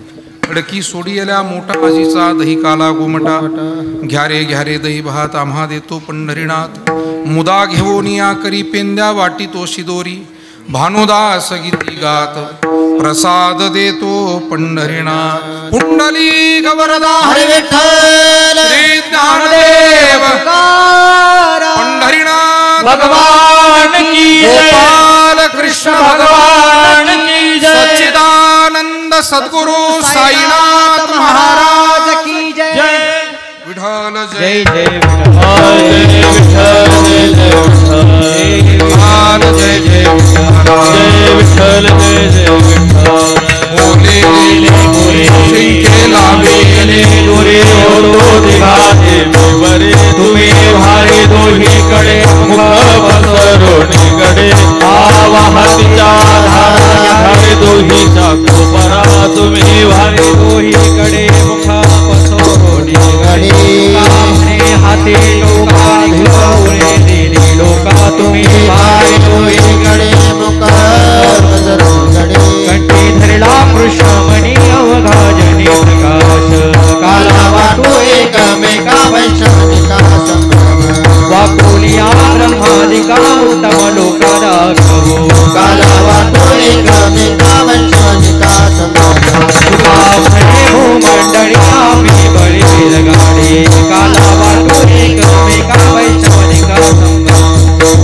खडकी सोडियल्या मोठा आजीचा दही काला गोमटा घ्या रे दही भात आम्हा देतो पंढरीनाथ मुदा घेऊन या करी पेंद्या वाटी तो शिदोरी भानुदास गीती गात प्रसाद देतो पंढरीनाथ. पुंडली गवरदा हरे विठ्ठल श्री ज्ञानदेव पंढरीनाथ भगवान की जय. गोपाल कृष्ण भगवान की जय. सच्चिदानंद सद्गुरु साईनाथ महाराज की जय. विठ्ठल जय जय जय जय विठ्ठल जय जय विठ्ठल जय जय जय विठ्ठल जय जय विठ्ठल. बोले शिंके लावेले दोरे ओढो दिघाते बरे तुम्ही भारी दोहीकडे मुख पसरून गडे आवाहतीच्या धारे दोहीचा कोपरा तुम्ही भारी दोहीकडे मुख पसरून गडी हाती लोका घेऊन दिली लोका तुम्ही भाई दोहीकडे मुख पसरून कंठी धरला कृष्णमणी अवघाजनी प्रकाश काला वाटो एकमेका वैशानिका संभ्रम वाकुलिया ब्रह्मादिका उत्तम लोका राघवो काला वाटो एकमेका वैशानिका संभ्रम तुका म्हणे भूमंडळी आम्ही बळी गाडी काला वाटो एकमेका वैशानिका संगम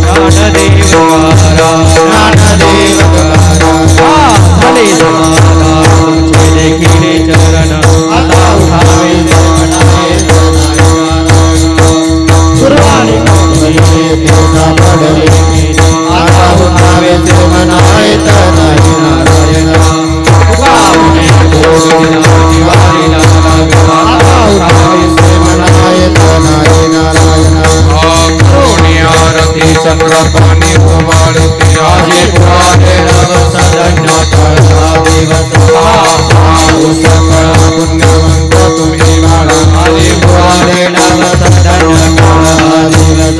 ज्ञानदेव गारा ज्ञानदेव गारा झाले समाधा तुमचे देखील चरण आता उठावे सुरवाली देवता पडले आता उठावे ते मनाय तनाय नारायण तुका म्हणे दिवाळी आता उठावे ते मनाय तनाय नारायण आरती चंद्रपाणी ओवाळते आजे पुराणे नव सदन कळा दिवस सकळ पुण्यवंत तुम्ही बाळा आले पुराणे नव सदन कळा दिवस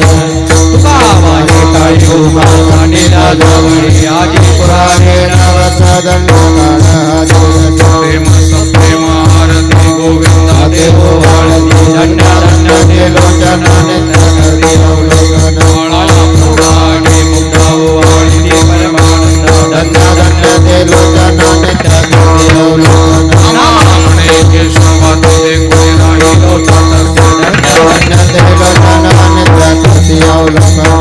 तुका माझे काळी उमाने जवळी आजी पुराणे नव सदन कळा दिवस प्रेम सप्रेम आरती गोविंदा देव वाळती धन्य धन्य ते लोचनाने तगरी अवलोकन पुराणे मुक्ताओ वाळी परमानंद धन्य धन्य ते लोचनाने तगरी अवलोकन नामणे केशवाते कोणी नाही लोटात धन्य धन्य ते लोचनाने तगरी अवलोकन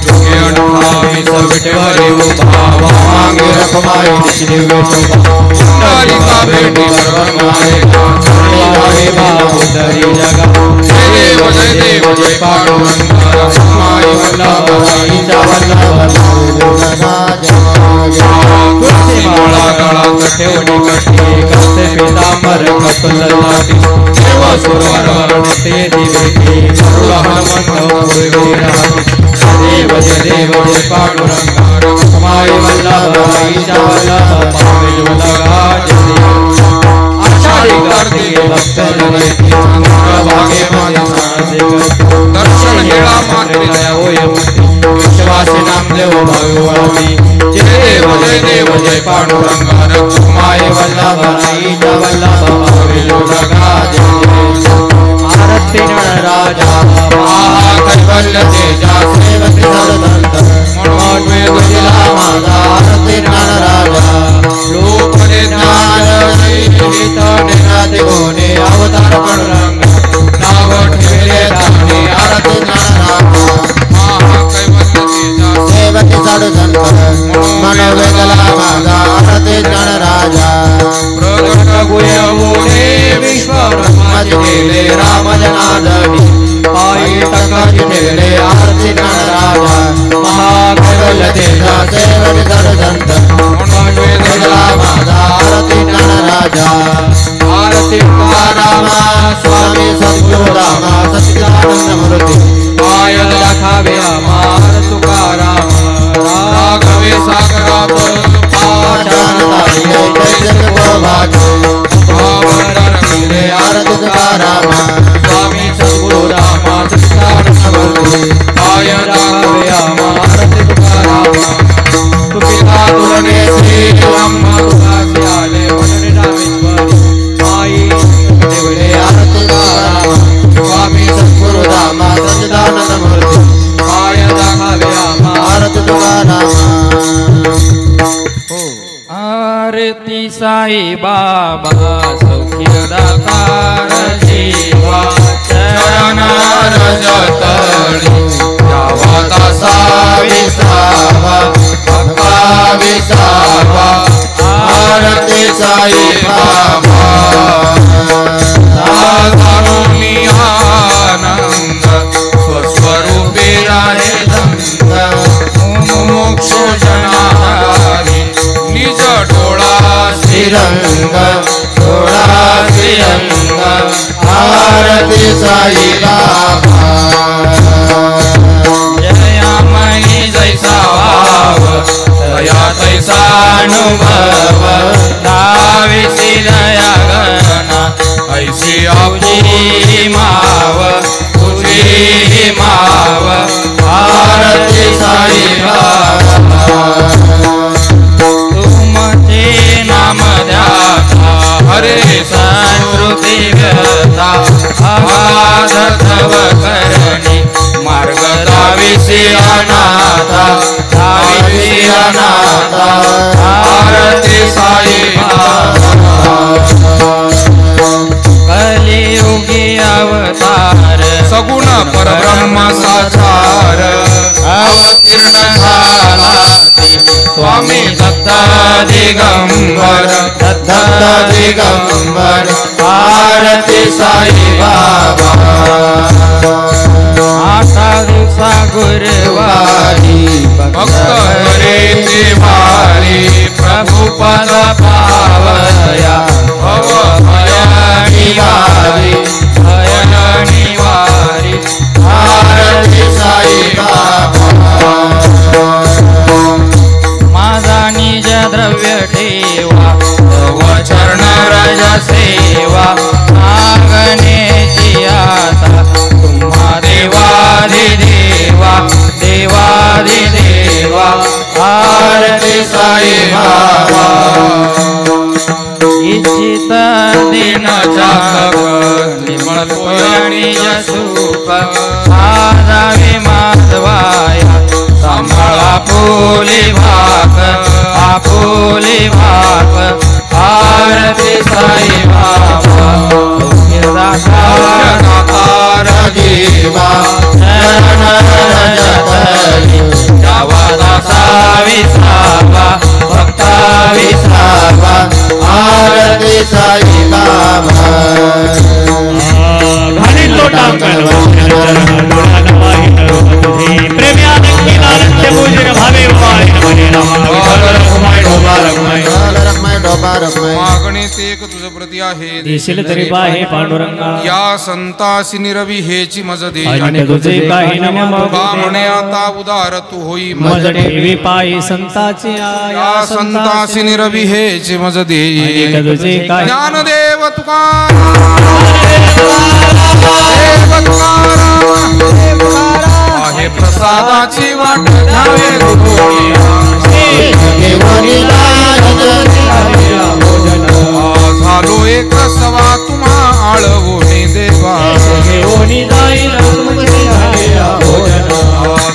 जोगे 28 विठ्ठल उभावा मागे रखमाई दिव्य शोभा कालिका भेटी परमाय वाहे बाबू तरी जगा जय देव जय पांडुरंगा समाई वल्लभ ईचा वल्लभ तुळशी माळा गळात ठेवणी कठी कसे पितांबर कपल लाटी देव सुरवर वर्णते दिवेटी करुण हनुमंत पूर्वी राहती देव जय पांडुरंगा समाई वल्लभ ईचा वल्लभ पावे लगा विठ्ठल वैती भागे माझे दर्शन हेळा मात्रे दया होय विश्वासी नामदेव भगवती जय देव जय पांडुरंग रक्षुमाय वल्लभराईच्या वल्लभ विलोलगा आरती राजा महाकैवल्य तेजा सेवती सर्वदंत म्हणून वेद दिला माझा आरती राजा लोकने ज्ञान विहित निराते गुणे अवतार पांडुरंग नाव ठेवले त्याने आरती राजा महाकैवल्य तेजा सेवती सर्वदंत म्हणून वेद माझा आरती राजा प्रगट गुणे विश्व ब्रह्माची ठेवले राम जनार्दनी पायी टकाची ठेवले आरती राजा महाकैवल्य तेजा सेवती सर्वदंत म्हणून वेदला माझा आरती राजा आरती रामा स्वामी सद्गुरु रामा सच्चिदानंद मूर्ती पाय दाखावे अमार तुकाराम राघवे सागरात पाषाणतारी जय भाग्य आरती तुकाराम स्वामी सद्गुरु रामा सच्चिदानंद मूर्ती पाय दाखावे अमार तुकाराम तुकिता तुलने श्री ब्रह्मा तुकासे आले म्हणून रामेश्वरी आई देवळे आरती तुकाराम स्वामी सद्गुरु रामा सच्चिदानंद मूर्ती पाय दाखावे अमार तुकाराम आरती साई बाबा सौख्यदातार जीवा चरण रजतळी यावा दासा विसावा भक्ता विसावा आरती साई बाबा दादानुनी आनंद स्वस्वरूपी आहे धंद मोक्ष जनाधारी निज डोळा श्रीरंग डोळा श्रीरंग आरती साई बाबा जयामणी जैसा वाव दया तैसा अनुभव दाविसी दया गणना ऐशी तुझी माव तुझी माव आरती साई बाबा तुमचे नाम द्याता हरे संस्कृती व्यथा अगाध तव करणी मार्ग दाविसी अनाथा दाविसी अनाथा आरती साई कलियुगी अवतार सगुण परब्रह्म साचार अवतीर्ण झाला स्वामी दत्त दिगंबर दत्त दिगंबर आरती साई बाबा आषा दिवसा गुरुवारी भक्त हरे भारी प्रभु पद पावया भव भयणी वारी भयणी वारी आरती साई बाबा माझा निज द्रव्य ठेवा तव चरण रज सेवा मागण्याची आता तुम्हा देवाधिदेवा देवाधिदेवा आरती साई बाबा इच्छित दिन चाक निर्मळ पोयणी सुख आजावे माधवाया सांभाळा पोली भाग आपोली भाग आरती साई बाबा दातार जीवा चरण रजतळी जावा दासा विसावा भक्ता विसावा आरती साई बाबा घालील लोटांकन प्रेम्यानंद पूजन भावे उपाय नमने नमः रखमाय डोबा रखमाय मागणी टेक तुझ प्रती आहे देशील तरी पाहे पांडुरंगा या संतासी निरवी हेची मज दे आणि तुझे काही नम का म्हणे आता उदार तू होई मज ठेवी पायी संताची या संतासी निरवी हेची मज दे तुझे काही ज्ञानदेव तुकाराम आहे प्रसादाची वाट घ्यावे झालो एक सवा तुम्हा आळवोनी देवा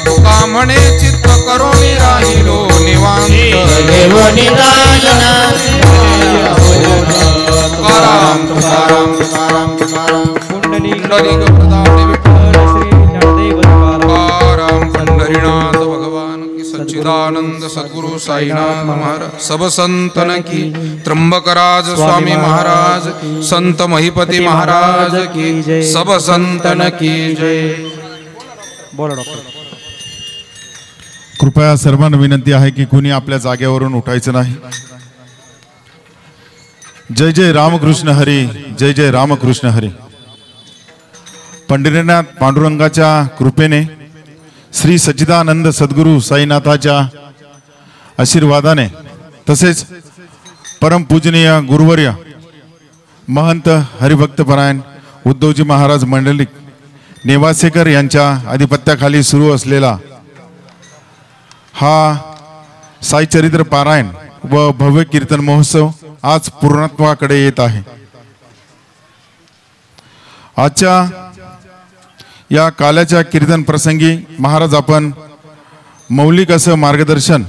तुका म्हणे चित्त करोनी राहिलो निवांत तुकाराम तुकाराम तुकाराम तुकाराम पुंडलिक प्रदाने तुकाराम पंढरीनाथ भगवान की सच्चिदानंद सद्गुरु साईनाथ महाराज सब संतन की त्र्यंबकराज स्वामी महाराज संत महिपती महाराज की सब संतन की जय. बोला डॉक्टर. कृपया सर्वांना विनंती आहे की कुणी आपल्या जागेवरून उठायचं नाही. जय जय रामकृष्ण हरी, जय जय रामकृष्ण हरी. पंढरीनाथ पांडुरंगाच्या कृपेने श्री सच्चिदानंद सद्गुरु साईनाथाच्या आशीर्वादाने तसेच परमपूजनीय गुरुवर्य महंत हरिभक्तपरायण उद्धवजी महाराज मंडलिक नेवासेकर यांच्या आधिपत्याखाली सुरू असलेला हा साई चरित्र पारायण व भव्य कीर्तन महोत्सव आज पूर्णत्वाकडे येत आहे. आजच्या या काल्याच्या कीर्तन प्रसंगी महाराज आपण मौलिक असं मार्गदर्शन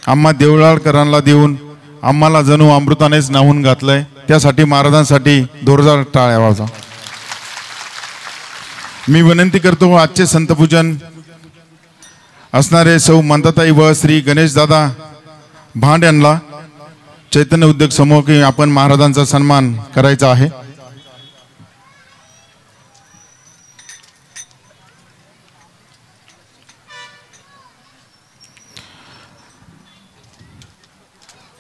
आम्हा देवळाळकरांना देऊन आम्हाला जणू अमृतानेच न्हावून घातलंय. त्यासाठी महाराजांसाठी जोरदार टाळ्या वाजवा. मी विनंती करतो आजचे संतपूजन असणारे सौ मंदाताई व श्री गणेशदादा भांड यांना चैतन्य उद्योग समूह की आपण महाराजांचा सन्मान करायचा आहे.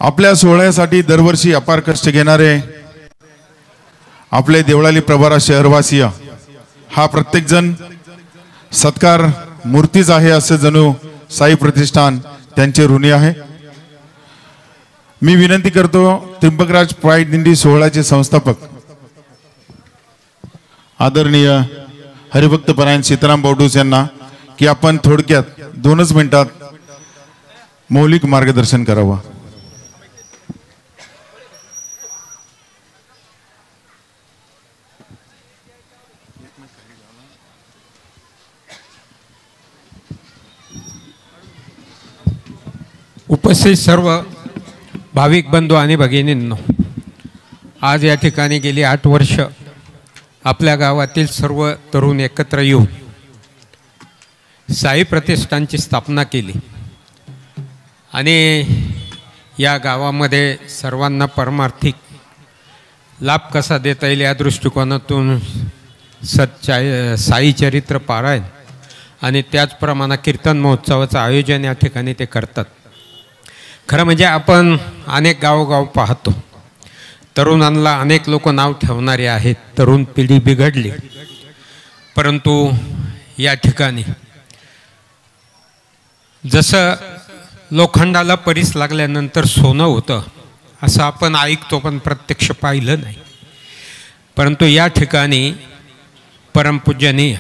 आपल्या सोहळ्यासाठी दरवर्षी अपार कष्ट घेणारे आपले देवळाली प्रभारा शहरवासीय हा प्रत्येक जण सत्कार मूर्तीच आहे असे जणू साई प्रतिष्ठान त्यांचे ऋणी आहे. मी विनंती करतो त्र्यंबकराज प्राईड दिंडी सोहळ्याचे संस्थापक आदरणीय हरिभक्तपरायण सीताराम बौडूस यांना की आपण थोडक्यात 2 मिनिटात मौलिक मार्गदर्शन करावं. उपस्थित सर्व भाविक बंधू आणि भगिनींनो, आज या ठिकाणी गेली 8 वर्ष आपल्या गावातील सर्व तरुण एकत्र येऊन साई प्रतिष्ठानची स्थापना केली आणि या गावामध्ये सर्वांना परमार्थिक लाभ कसा देता येईल या दृष्टिकोनातून साई चरित्र पारायण आणि त्याचप्रमाणे कीर्तन महोत्सवाचं आयोजन या ठिकाणी ते करतात. खरं म्हणजे आपण अनेक गावोगाव पाहतो, तरुणांना अनेक लोक नाव ठेवणारे आहेत, तरुण पिढी बिघडली. परंतु या ठिकाणी जसं लोखंडाला परीस लागल्यानंतर सोनं होतं असं आपण ऐकतो पण प्रत्यक्ष पाहिलं नाही. परंतु या ठिकाणी परमपूजनीय